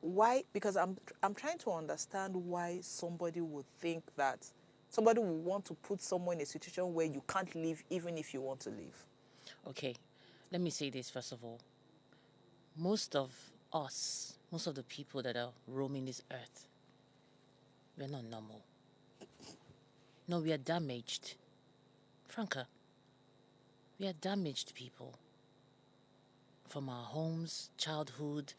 Speaker 1: why? Because I'm trying to understand why somebody would think that somebody would want to put someone in a situation where you can't leave even if you want to leave.
Speaker 2: Okay, let me say this first of all. Most of us, most of the people that are roaming this earth, we're not normal. No, we are damaged. Franca, we are damaged people. From our homes, childhood,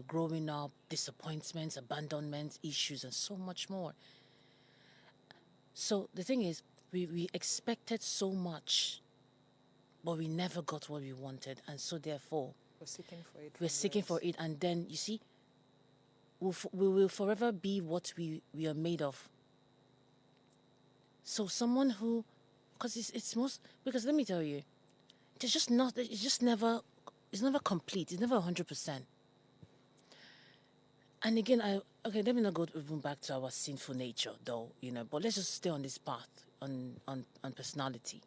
Speaker 2: growing up, disappointments, abandonment, issues, and so much more. So the thing is, we expected so much, but we never got what we wanted. And so therefore,
Speaker 1: We're seeking for it.
Speaker 2: we're seeking for it. And then, you see, we will forever be what we are made of. So someone who, because let me tell you, it's never complete. It's never 100%. And again, let me not go even back to our sinful nature, though, but let's just stay on this path, on personality.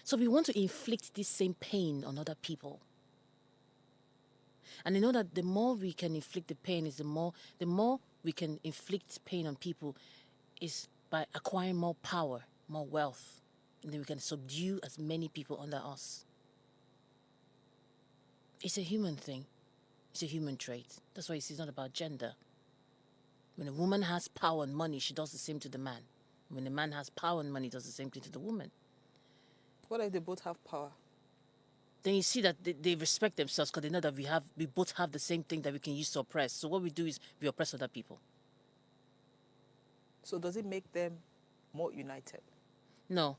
Speaker 2: So we want to inflict this same pain on other people. And you know that the more we can inflict the pain is the more we can inflict pain on people is by acquiring more power, more wealth. And then we can subdue as many people under us. It's a human thing. It's a human trait. That's why it's not about gender. When a woman has power and money, she does the same to the man. When a man has power and money, he does the same thing to the woman.
Speaker 1: What if they both have power?
Speaker 2: Then you see that they respect themselves because they know that we both have the same thing that we can use to oppress. So what we do is we oppress other people.
Speaker 1: So does it make them more united?
Speaker 2: No.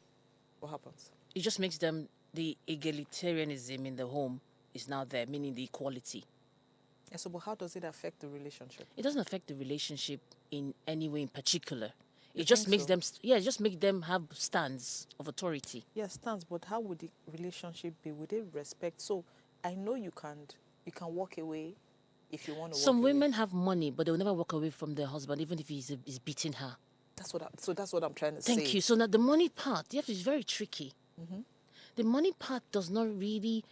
Speaker 1: What happens?
Speaker 2: It just makes them, the egalitarianism in the home is now there, meaning the equality.
Speaker 1: And so, but how does it affect the relationship?
Speaker 2: It doesn't affect the relationship in any way in particular.
Speaker 1: You
Speaker 2: It just
Speaker 1: think
Speaker 2: makes
Speaker 1: so?
Speaker 2: it just makes them have stands of authority.
Speaker 1: Yes, stands, but how would the relationship be? Would it respect? So I know you can walk away if you want to walk
Speaker 2: Some
Speaker 1: away.
Speaker 2: women have money, but they'll never walk away from their husband, even if he's beating her.
Speaker 1: That's what I'm trying to say.
Speaker 2: Thank you. So now the money part, is very tricky. The money part does not really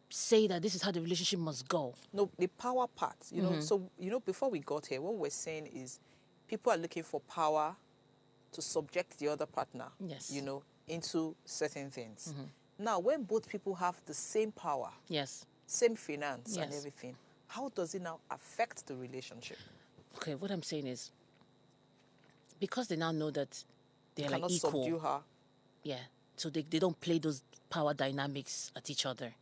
Speaker 2: say that this is how the relationship must go.
Speaker 1: No, the power part, so, before we got here, what we're saying is people are looking for power to subject the other partner,
Speaker 2: Yes.
Speaker 1: into certain things. Now, when both people have the same power,
Speaker 2: Yes.
Speaker 1: same finance and
Speaker 2: Yes.
Speaker 1: everything, how does it now affect the relationship?
Speaker 2: Okay, what I'm saying is, because they now know that they're like
Speaker 1: Cannot
Speaker 2: equal.
Speaker 1: subdue her.
Speaker 2: Yeah. So they don't play those power dynamics at each other.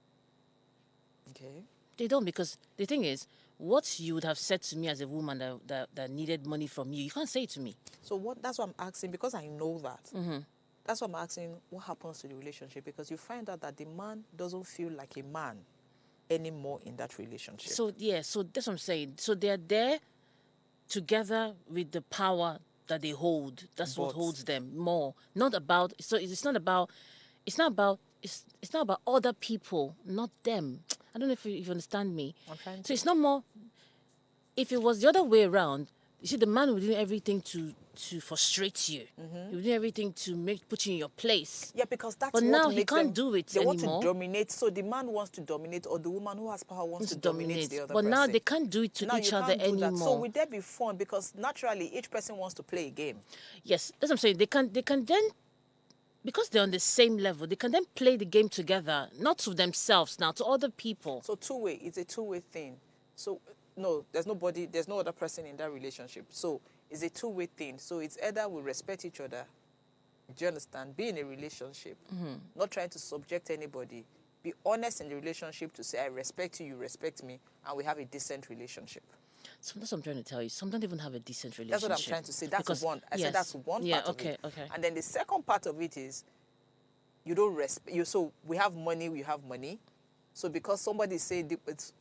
Speaker 1: Okay.
Speaker 2: They don't, because the thing is, what you would have said to me as a woman that needed money from you can't say it to me.
Speaker 1: So that's what I'm asking, because I know that. That's what I'm asking, what happens to the relationship? Because you find out that the man doesn't feel like a man anymore in that relationship.
Speaker 2: So that's what I'm saying. So they're there together with the power that they hold. That's what
Speaker 1: But-
Speaker 2: holds them more. Not about, so it's not about other people, not them. I don't know if you understand me.
Speaker 1: I'm trying
Speaker 2: So
Speaker 1: to.
Speaker 2: it's not more, if it was the other way around, you see, the man would do everything to frustrate you. He would do everything to put you in your place.
Speaker 1: Yeah, because that's
Speaker 2: But
Speaker 1: what
Speaker 2: now he
Speaker 1: makes
Speaker 2: can't
Speaker 1: them,
Speaker 2: do it
Speaker 1: they
Speaker 2: anymore.
Speaker 1: want to dominate. So the man wants to dominate, or the woman who has power wants to dominate the other
Speaker 2: But
Speaker 1: person.
Speaker 2: now they can't do it to
Speaker 1: Now
Speaker 2: each
Speaker 1: you
Speaker 2: other
Speaker 1: can't do that. So
Speaker 2: anymore.
Speaker 1: would there be fun? Because naturally, each person wants to play a game.
Speaker 2: Yes, that's what I'm saying. They can then, because they're on the same level, they can then play the game together, not to themselves now, to other people.
Speaker 1: So two-way, it's a two-way thing. So no, there's no other person in that relationship. So it's a two-way thing. So it's either we respect each other. Do you understand? Be in a relationship, not trying to subject anybody. Be honest in the relationship to say, I respect you, you respect me, and we have a decent relationship.
Speaker 2: So that's what I'm trying to tell you. Some don't even have a decent relationship.
Speaker 1: That's what I'm trying to say. That's
Speaker 2: Because-
Speaker 1: one. I said that's one part of it.
Speaker 2: Okay.
Speaker 1: And then the second part of it is you don't respect you. So we have money. We have money. So because somebody is saying it's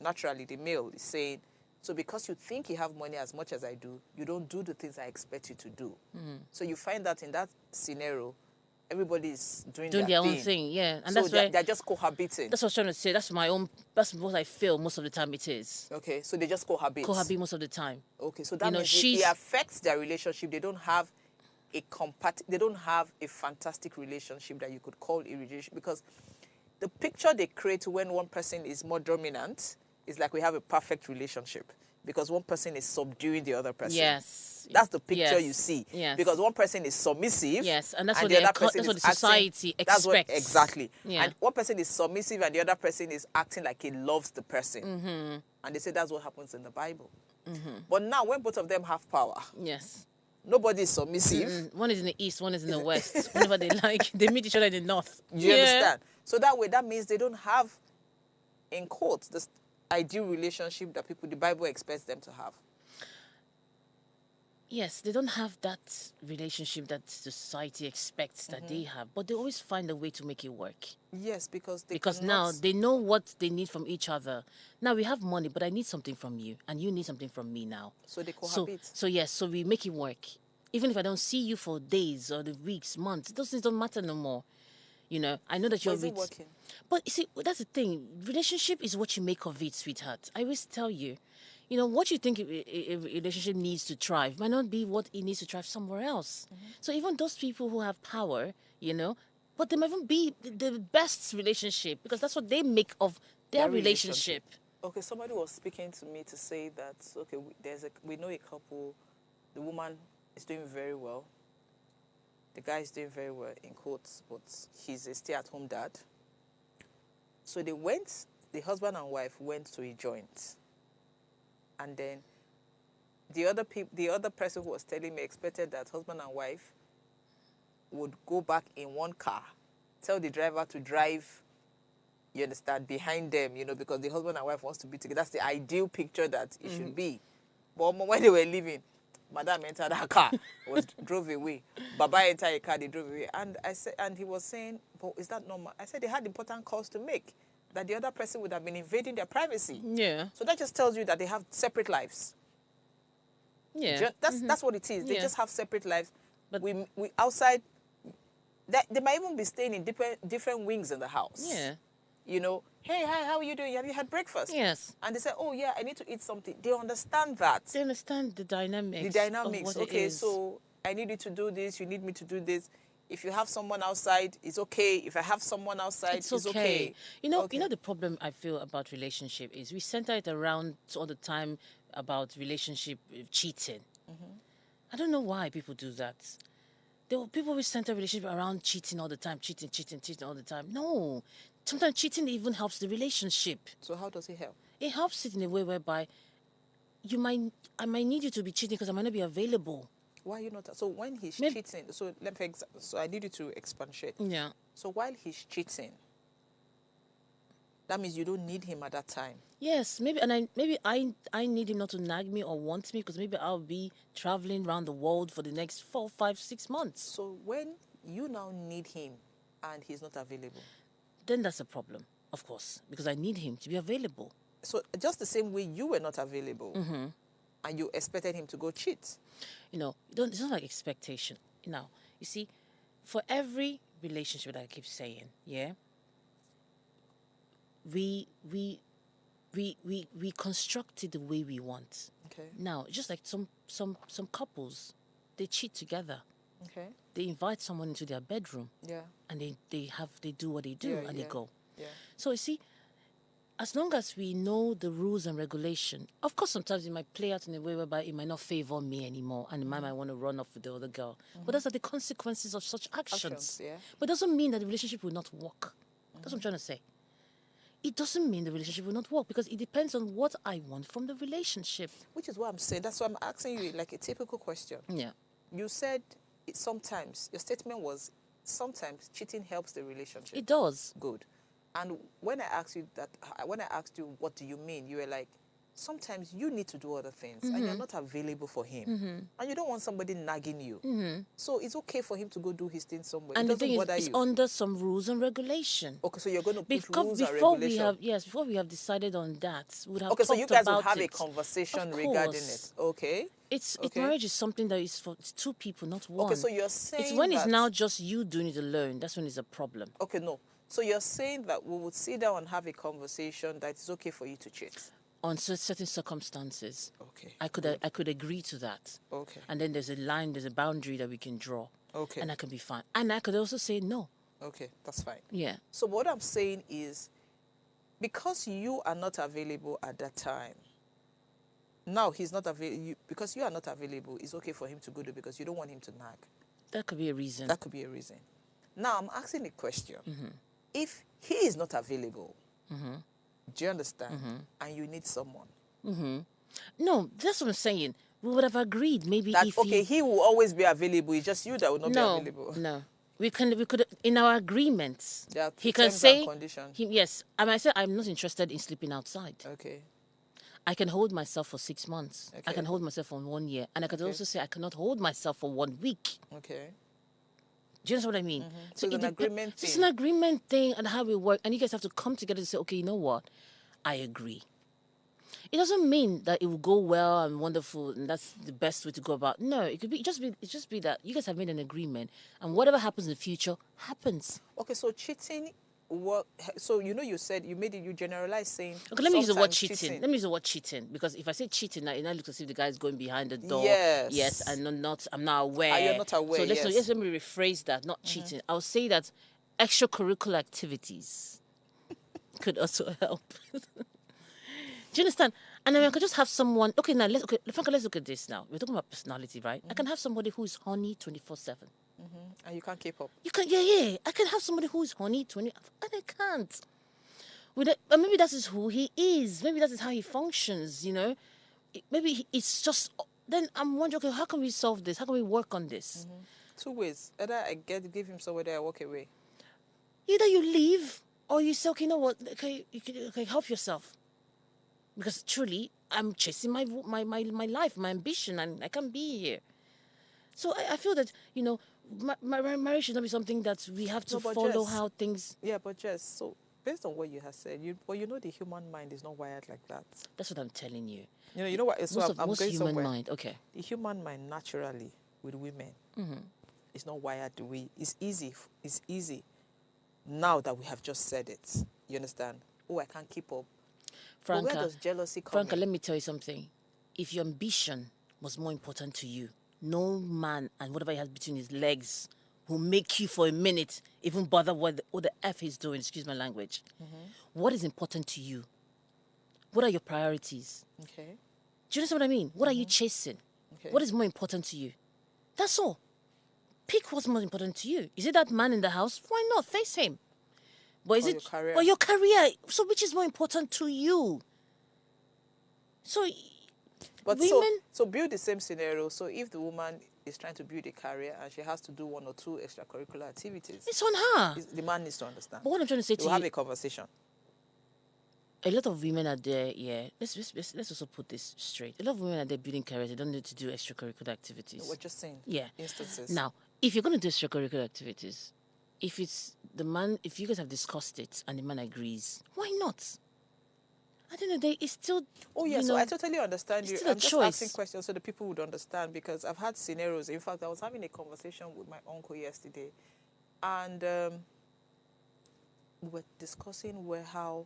Speaker 1: naturally the male is saying, so because you think you have money as much as I do, you don't do the things I expect you to do. So you find that in that scenario, everybody is doing
Speaker 2: their own thing, yeah. And
Speaker 1: so
Speaker 2: that's why
Speaker 1: they're just cohabiting.
Speaker 2: that's what I was trying to say. That's what I feel most of the time it is.
Speaker 1: Okay, so they just cohabit.
Speaker 2: Cohabit most of the time.
Speaker 1: Okay, so that
Speaker 2: You know,
Speaker 1: means it affects their relationship. They don't have they don't have a fantastic relationship that you could call a relationship, because the picture they create when one person is more dominant is like we have a perfect relationship because one person is subduing the other person.
Speaker 2: Yes.
Speaker 1: That's the picture
Speaker 2: Yes.
Speaker 1: you see.
Speaker 2: Yes.
Speaker 1: Because one person is submissive.
Speaker 2: Yes, and that's what
Speaker 1: the other person
Speaker 2: that's what
Speaker 1: is
Speaker 2: the society
Speaker 1: acting, that's what-
Speaker 2: expects.
Speaker 1: exactly.
Speaker 2: Yeah.
Speaker 1: And one person is submissive and the other person is acting like he loves the person. And they say that's what happens in the Bible. But now when both of them have power,
Speaker 2: Yes.
Speaker 1: nobody is submissive.
Speaker 2: One is in the east, one is in the west. Whenever they like, they meet each other in the north.
Speaker 1: You understand? So that way, that means they don't have, in quotes, this ideal relationship that the Bible expects them to have.
Speaker 2: Yes, they don't have that relationship that society expects that they have, but they always find a way to make it work.
Speaker 1: Yes, because
Speaker 2: Now they know what they need from each other. Now we have money, but I need something from you, and you need something from me now.
Speaker 1: So they cohabit.
Speaker 2: So yes, so we make it work. Even if I don't see you for days or the weeks, months, those things don't matter no more. You know, I know that you're
Speaker 1: is it working?
Speaker 2: But you see, that's the thing. Relationship is what you make of it, sweetheart. I always tell you, you know, what you think a relationship needs to thrive might not be what it needs to thrive somewhere else. So even those people who have power, you know, but they might even be the best relationship because that's what they make of their relationship.
Speaker 1: Okay, somebody was speaking to me to say that, okay, we know a couple, the woman is doing very well. The guy is doing very well, in quotes, but he's a stay-at-home dad. So the husband and wife went to a joint. And then the other person who was telling me expected that husband and wife would go back in one car, tell the driver to drive, you understand, behind them, you know, because the husband and wife wants to be together. That's the ideal picture that it should be. But when they were leaving, Madam entered her car, drove away. Baba entered a car, they drove away. And I said, and he was saying, but is that normal? I said they had important calls to make, that the other person would have been invading their privacy.
Speaker 2: Yeah.
Speaker 1: So that just tells you that they have separate lives.
Speaker 2: Yeah.
Speaker 1: That's what it is. They
Speaker 2: Yeah.
Speaker 1: just have separate lives.
Speaker 2: But-
Speaker 1: we outside, they might even be staying in different wings in the house.
Speaker 2: Yeah.
Speaker 1: You know, hey, hi, how are you doing? Have you had breakfast?
Speaker 2: Yes.
Speaker 1: And they say, oh yeah, I need to eat something. They understand that.
Speaker 2: They understand the dynamics.
Speaker 1: The dynamics.
Speaker 2: Of what it
Speaker 1: Okay,
Speaker 2: is.
Speaker 1: so I need you to do this. You need me to do this. If you have someone outside, it's okay. If I have someone outside, it's okay.
Speaker 2: You know,
Speaker 1: Okay.
Speaker 2: the problem I feel about relationship is we center it around all the time about relationship cheating. I don't know why people do that. People always center relationship around cheating all the time, cheating all the time. No, sometimes cheating even helps the relationship.
Speaker 1: So how does it help?
Speaker 2: It helps it in a way whereby I might need you to be cheating because I might not be available.
Speaker 1: Why are you not? So when he's
Speaker 2: Maybe-
Speaker 1: cheating, so so I need you to expatiate.
Speaker 2: Yeah.
Speaker 1: So while he's cheating, that means you don't need him at that time.
Speaker 2: Yes, maybe, and I need him not to nag me or want me because maybe I'll be traveling around the world for the next 4, 5, 6 months.
Speaker 1: So when you now need him and he's not available,
Speaker 2: Then that's a problem, of course, because I need him to be available.
Speaker 1: so just the same way you were not available, and you expected him to go cheat.
Speaker 2: You know, it's not like expectation. Now, you see, for every relationship that I keep saying, yeah, we construct it the way we want.
Speaker 1: Okay.
Speaker 2: Now, just like some couples, they cheat together.
Speaker 1: Okay.
Speaker 2: They invite someone into their bedroom
Speaker 1: Yeah.
Speaker 2: and they do what they do
Speaker 1: Yeah,
Speaker 2: and
Speaker 1: yeah.
Speaker 2: they go.
Speaker 1: Yeah.
Speaker 2: So you see, as long as we know the rules and regulation, of course sometimes it might play out in a way whereby it might not favor me anymore and the man might want to run off with the other girl. But those are the consequences of such actions.
Speaker 1: Actions, yeah.
Speaker 2: But it doesn't mean that the relationship will not work. That's what I'm trying to say. It doesn't mean the relationship will not work because it depends on what I want from the relationship.
Speaker 1: Which is what I'm saying. That's why I'm asking you like a typical question.
Speaker 2: Yeah.
Speaker 1: You said sometimes, your statement was sometimes cheating helps the relationship.
Speaker 2: It does.
Speaker 1: Good. And when I asked you what do you mean? You were like, sometimes you need to do other things and you're not available for him. And you don't want somebody nagging you. So it's okay for him to go do his thing somewhere.
Speaker 2: And
Speaker 1: It
Speaker 2: the thing
Speaker 1: doesn't
Speaker 2: is,
Speaker 1: bother
Speaker 2: it's
Speaker 1: you.
Speaker 2: under some rules and regulation.
Speaker 1: Okay, so you're going to put
Speaker 2: Because
Speaker 1: rules and
Speaker 2: before
Speaker 1: regulation.
Speaker 2: before we have decided on that, we would have
Speaker 1: Okay, so
Speaker 2: talked
Speaker 1: you guys will
Speaker 2: about
Speaker 1: have a
Speaker 2: it.
Speaker 1: conversation
Speaker 2: Of
Speaker 1: regarding
Speaker 2: course.
Speaker 1: it. Okay.
Speaker 2: It's
Speaker 1: Okay.
Speaker 2: marriage is something that is for it's two people, not one.
Speaker 1: Okay, so you're saying
Speaker 2: it's when it's
Speaker 1: that-
Speaker 2: now just you doing it alone. That's when it's a problem.
Speaker 1: Okay, no. So you're saying that we would sit down and have a conversation that it's okay for you to cheat.
Speaker 2: On certain circumstances,
Speaker 1: Okay.
Speaker 2: I could agree to that.
Speaker 1: Okay.
Speaker 2: And then there's a line, there's a boundary that we can draw.
Speaker 1: Okay.
Speaker 2: And I can be fine. And I could also say no.
Speaker 1: Okay, that's fine.
Speaker 2: Yeah.
Speaker 1: So what I'm saying is, because you are not available at that time, now he's not available, because you are not available, it's okay for him to go to because you don't want him to nag.
Speaker 2: That could be a reason.
Speaker 1: That could be a reason. Now I'm asking a question. If he is not available, do you understand? And you need someone.
Speaker 2: No, that's what I'm saying. We would have agreed maybe
Speaker 1: That,
Speaker 2: if
Speaker 1: okay, he will always be available. It's just you that will not be available.
Speaker 2: No. We could in our agreements.
Speaker 1: There are
Speaker 2: He can
Speaker 1: terms and
Speaker 2: say
Speaker 1: conditions.
Speaker 2: yes. I might say I'm not interested in sleeping outside.
Speaker 1: Okay.
Speaker 2: I can hold myself for 6 months. I
Speaker 1: Okay.
Speaker 2: can hold myself for 1 year, and I could also say I cannot hold myself for 1 week.
Speaker 1: Okay.
Speaker 2: Do you understand what I mean?
Speaker 1: So it's an agreement
Speaker 2: It's
Speaker 1: thing.
Speaker 2: an agreement thing and how we work, and you guys have to come together to say, okay, you know what? I agree. It doesn't mean that it will go well and wonderful, and that's the best way to go about. No, it could be just be that you guys have made an agreement, and whatever happens in the future happens.
Speaker 1: Okay, so cheating, so you said, you generalize saying.
Speaker 2: Okay, let me use the word
Speaker 1: sometimes
Speaker 2: cheating. Let me use the word cheating, because if I say cheating now, it now looks as if the guy is going behind the door.
Speaker 1: Yes.
Speaker 2: Yes, and I'm not aware.
Speaker 1: Ah, you're not aware,
Speaker 2: So let's
Speaker 1: yes.
Speaker 2: let me rephrase that. Not cheating. I'll say that extracurricular activities could also help. Do you understand? And then I could just have someone. Okay, now Franca, let's look at this. Now we're talking about personality, right? I can have somebody who is horny 24/7.
Speaker 1: And you can't keep up.
Speaker 2: You can, yeah. I can have somebody who is horny 20, and I can't. But maybe that is who he is. Maybe that is how he functions. Maybe it's just. Then I'm wondering, okay, how can we solve this? How can we work on this?
Speaker 1: 2 ways. Either I give him somewhere, I walk away.
Speaker 2: Either you leave or you say, okay, you know what? Okay, help yourself. Because truly, I'm chasing my life, my ambition, and I can't be here. So I feel that marriage should not be something that we have to
Speaker 1: No, but
Speaker 2: follow
Speaker 1: Jess-
Speaker 2: how things.
Speaker 1: Yeah, but just so based on what you have said, the human mind is not wired like that.
Speaker 2: That's what I'm telling you.
Speaker 1: You know what? So I'm
Speaker 2: Most
Speaker 1: going
Speaker 2: human
Speaker 1: somewhere.
Speaker 2: mind. Okay.
Speaker 1: The human mind naturally with women is not wired the way it's easy. It's easy now that we have just said it. You understand? Oh, I can't keep up. But where
Speaker 2: Franca,
Speaker 1: does jealousy come
Speaker 2: Franca,
Speaker 1: in?
Speaker 2: let me tell you something. If your ambition was more important to you, no man and whatever he has between his legs will make you for a minute even bother what the F he's doing. Excuse my language. What is important to you? What are your priorities?
Speaker 1: Okay.
Speaker 2: Do you understand what I mean? What are you chasing?
Speaker 1: Okay.
Speaker 2: What is more important to you? That's all. Pick what's more important to you. Is it that man in the house? Why not? Face him. But is
Speaker 1: Or
Speaker 2: it
Speaker 1: your career.
Speaker 2: or your career? So which is more important to you? So
Speaker 1: But
Speaker 2: women,
Speaker 1: so build the same scenario. So if the woman is trying to build a career and she has to do 1 or 2 extracurricular activities,
Speaker 2: it's on her.
Speaker 1: the man needs to understand.
Speaker 2: But what I'm trying to say to
Speaker 1: We'll
Speaker 2: you,
Speaker 1: have a conversation.
Speaker 2: a lot of women are there. Yeah, let's also put this straight. A lot of women are there building careers. They don't need to do extracurricular activities.
Speaker 1: We're just saying.
Speaker 2: Yeah.
Speaker 1: Instances.
Speaker 2: Now, if you're going to do extracurricular activities, if it's the man, if you guys have discussed it and the man agrees, why not? At the end of the day, it's still.
Speaker 1: Oh, yeah, so I totally understand
Speaker 2: it's
Speaker 1: you.
Speaker 2: still a
Speaker 1: I'm just
Speaker 2: choice.
Speaker 1: asking questions so the people would understand, because I've had scenarios. In fact, I was having a conversation with my uncle yesterday, and we were discussing how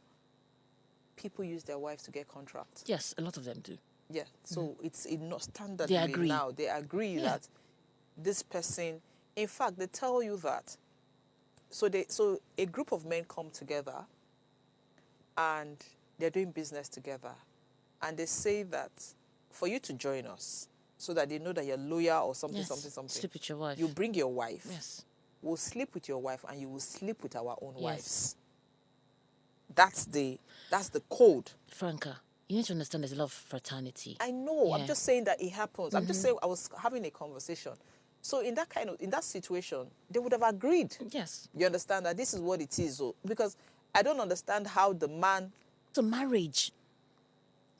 Speaker 1: people use their wives to get contracts.
Speaker 2: Yes, a lot of them do.
Speaker 1: Yeah, so it's not standard
Speaker 2: They agree.
Speaker 1: now. They agree
Speaker 2: Yeah.
Speaker 1: that this person, in fact, they tell you that. So a group of men come together and they're doing business together, and they say that for you to join us, so that they know that you're loyal or something,
Speaker 2: Yes.
Speaker 1: something.
Speaker 2: Sleep with your wife.
Speaker 1: You bring your wife.
Speaker 2: Yes.
Speaker 1: We'll sleep with your wife, and you will sleep with our own
Speaker 2: Yes.
Speaker 1: wives. That's the code.
Speaker 2: Franca, you need to understand there's a lot of fraternity.
Speaker 1: I know.
Speaker 2: Yeah.
Speaker 1: I'm just saying that it happens. I'm just saying I was having a conversation. So in that situation, they would have agreed.
Speaker 2: Yes.
Speaker 1: You understand that this is what it is, because I don't understand how the man.
Speaker 2: It's a marriage.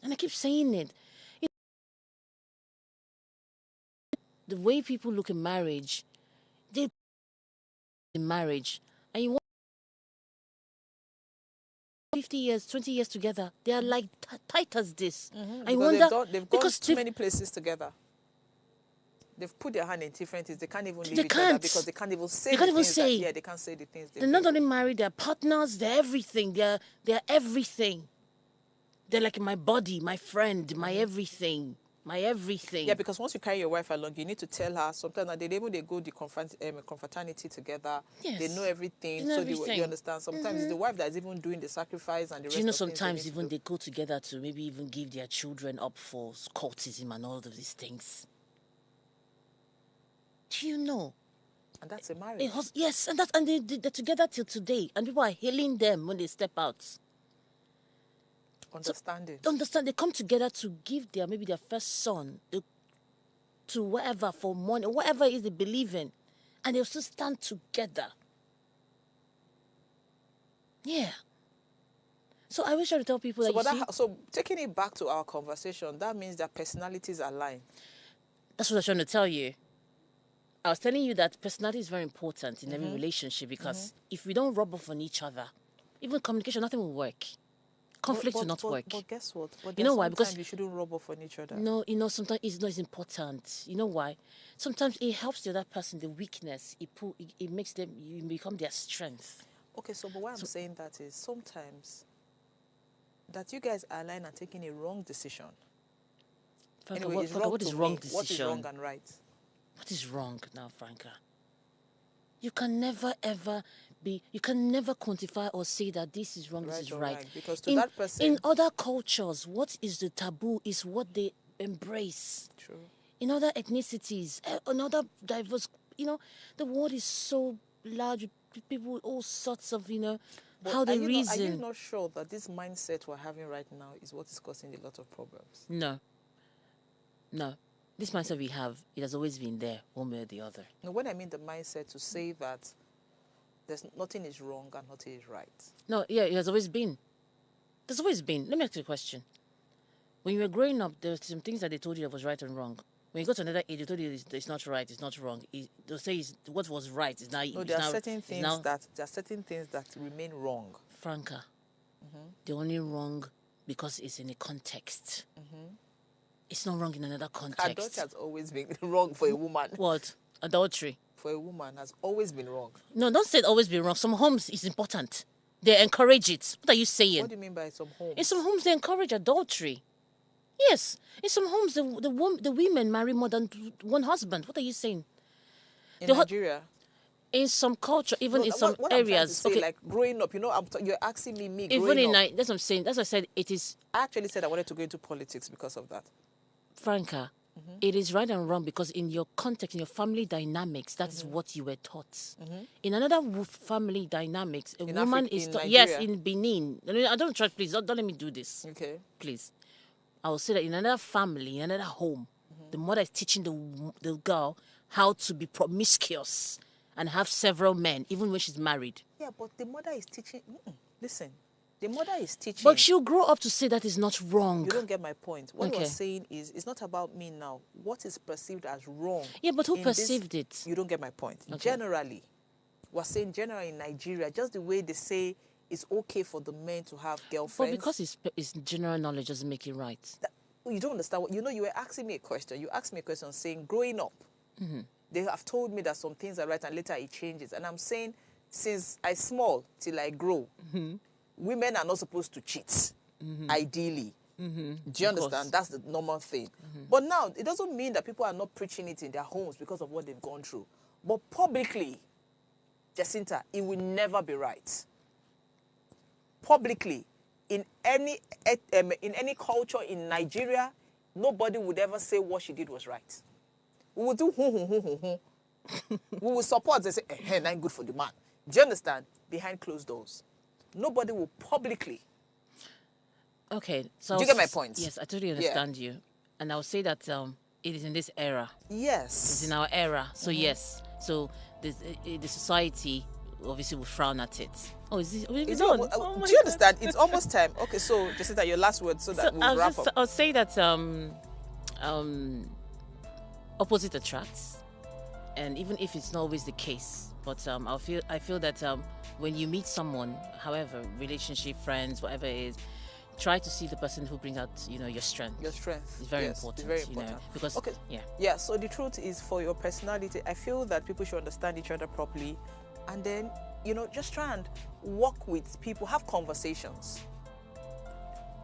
Speaker 2: And I keep saying it. You know, the way people look at marriage, they in marriage, and you want 50 years, 20 years together, they are like tight as this. I wonder,
Speaker 1: they've gone
Speaker 2: because
Speaker 1: too many places together. They've put their hand in different things. They can't even leave
Speaker 2: They
Speaker 1: each other
Speaker 2: can't.
Speaker 1: because they can't even say
Speaker 2: They
Speaker 1: the
Speaker 2: can't even
Speaker 1: things
Speaker 2: say.
Speaker 1: that, yeah, they can't say the things
Speaker 2: they're not only married, they're partners, they're everything. They're everything. They're like my body, my friend, my everything. My everything.
Speaker 1: Yeah, because once you carry your wife along, you need to tell her sometimes that they go the confraternity together.
Speaker 2: Yes.
Speaker 1: They know everything.
Speaker 2: They know
Speaker 1: So
Speaker 2: everything.
Speaker 1: you understand. Sometimes it's the wife that's even doing the sacrifice and the rest
Speaker 2: Do you know
Speaker 1: of things
Speaker 2: sometimes
Speaker 1: they need
Speaker 2: even
Speaker 1: to do.
Speaker 2: they go together to maybe even give their children up for cultism and all of these things? Do you know?
Speaker 1: And that's a marriage.
Speaker 2: Yes, and they're together till today, and people are hailing them when they step out.
Speaker 1: Understanding.
Speaker 2: Understand? They come together to give maybe their first son to whatever for money, whatever it is they believe in, and they'll still stand together. Yeah. So I wish I would tell people
Speaker 1: So taking it back to our conversation, that means that personalities align.
Speaker 2: That's what I was trying to tell you. I was telling you that personality is very important in every relationship, because if we don't rub off on each other, even communication, nothing will work. Conflict will not work.
Speaker 1: But guess what? But
Speaker 2: you know why? Because
Speaker 1: you shouldn't rub off on each other.
Speaker 2: No, sometimes it's not as important. You know why? Sometimes it helps the other person, the weakness. It makes them, you become their strength.
Speaker 1: Okay, but why I'm saying that is sometimes that you guys align and taking a wrong decision.
Speaker 2: Franca,
Speaker 1: Anyway,
Speaker 2: what is wrong decision?
Speaker 1: What is wrong and right?
Speaker 2: What is wrong now, Franca? You can never ever you can never quantify or say that this is wrong, this is right.
Speaker 1: Because that person...
Speaker 2: In other cultures, what is the taboo is what they embrace.
Speaker 1: True.
Speaker 2: In other ethnicities, in other diverse, the world is so large with people with all sorts of,
Speaker 1: but
Speaker 2: how they reason.
Speaker 1: Are you not sure that this mindset we're having right now is what is causing a lot of problems?
Speaker 2: No. This mindset we have, it has always been there, one way or the other.
Speaker 1: No, when I mean the mindset to say that nothing is wrong and nothing is right.
Speaker 2: No, yeah, it has always been. There's always been. Let me ask you a question. When you were growing up, there were some things that they told you that was right and wrong. When you go to another age, they told you it's not right, it's not wrong. They'll say what was right is now.
Speaker 1: No, there are certain things that remain wrong.
Speaker 2: Franca, they're only wrong because it's in a context. It's not wrong in another context.
Speaker 1: Adultery has always been wrong for a woman.
Speaker 2: What? Adultery?
Speaker 1: For a woman has always been wrong.
Speaker 2: No, don't say it's always been wrong. Some homes it's important. They encourage it. What are you saying?
Speaker 1: What do you mean by some homes?
Speaker 2: In some homes they encourage adultery. Yes. In some homes the women marry more than one husband. What are you saying?
Speaker 1: In Nigeria?
Speaker 2: In some culture, even in some
Speaker 1: what
Speaker 2: areas.
Speaker 1: I'm trying to say, like growing up, you're asking me
Speaker 2: even
Speaker 1: growing
Speaker 2: in
Speaker 1: up.
Speaker 2: that's what I'm saying. That's what I said. It is.
Speaker 1: I actually said I wanted to go into politics because of that.
Speaker 2: Franca, it is right and wrong because in your context, in your family dynamics, that is what you were taught. In another family dynamics, a woman is taught. Yes, in Benin. I don't try. Please don't let me do this.
Speaker 1: Okay.
Speaker 2: Please, I will say that in another family, in another home, the mother is teaching the girl how to be promiscuous and have several men, even when she's married.
Speaker 1: Yeah, but the mother is teaching. Listen. The mother is teaching.
Speaker 2: But she'll grow up to say that is not wrong.
Speaker 1: You don't get my point. What you're saying is, it's not about me now. What is perceived as wrong?
Speaker 2: Yeah, but who perceived it?
Speaker 1: You don't get my point.
Speaker 2: Okay.
Speaker 1: Generally, we're saying generally in Nigeria, just the way they say it's okay for the men to have girlfriends.
Speaker 2: But because it's general knowledge doesn't make it right.
Speaker 1: You don't understand. You were asking me a question. You asked me a question saying, growing up, they have told me that some things are right and later it changes. And I'm saying, since I small till I grow, women are not supposed to cheat, ideally. Do you understand? That's the normal thing. But now, it doesn't mean that people are not preaching it in their homes because of what they've gone through. But publicly, Jacinta, it will never be right. Publicly, in any culture in Nigeria, nobody would ever say what she did was right. We will do We will support and say, not good for the man. Do you understand? Behind closed doors. Nobody will publicly.
Speaker 2: Okay. So
Speaker 1: do you get my point?
Speaker 2: Yes, I totally understand you. And I'll say that it is in this era.
Speaker 1: Yes.
Speaker 2: It's in our era. So yes. So the society obviously will frown at it. Oh, is it?
Speaker 1: It's
Speaker 2: done?
Speaker 1: almo-
Speaker 2: Oh my
Speaker 1: do you
Speaker 2: God.
Speaker 1: understand? It's almost time. Okay, so Jacinta, your last word so that we'll wrap up.
Speaker 2: I'll say that opposite attracts, and even if it's not always the case, but I feel that when you meet someone, however, relationship, friends, whatever it is, try to see the person who brings out your strength.
Speaker 1: Your strength.
Speaker 2: It's very
Speaker 1: Yes,
Speaker 2: important.
Speaker 1: It's very important.
Speaker 2: Because
Speaker 1: okay. Yeah. So the truth is, for your personality, I feel that people should understand each other properly, and then just try and work with people, have conversations.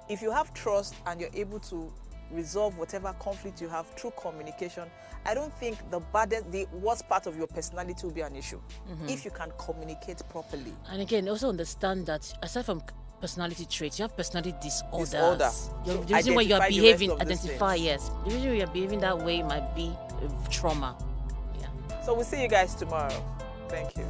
Speaker 1: If you have trust and you're able to resolve whatever conflict you have through communication, I don't think the worst part of your personality will be an issue if you can communicate properly.
Speaker 2: And again, also understand that aside from personality traits, you have personality disorders.
Speaker 1: Disorder.
Speaker 2: The reason why you are
Speaker 1: Identify the
Speaker 2: behaving,
Speaker 1: rest of these
Speaker 2: identify,
Speaker 1: things.
Speaker 2: yes. The reason you are behaving that way might be trauma. Yeah.
Speaker 1: So we'll see you guys tomorrow. Thank you.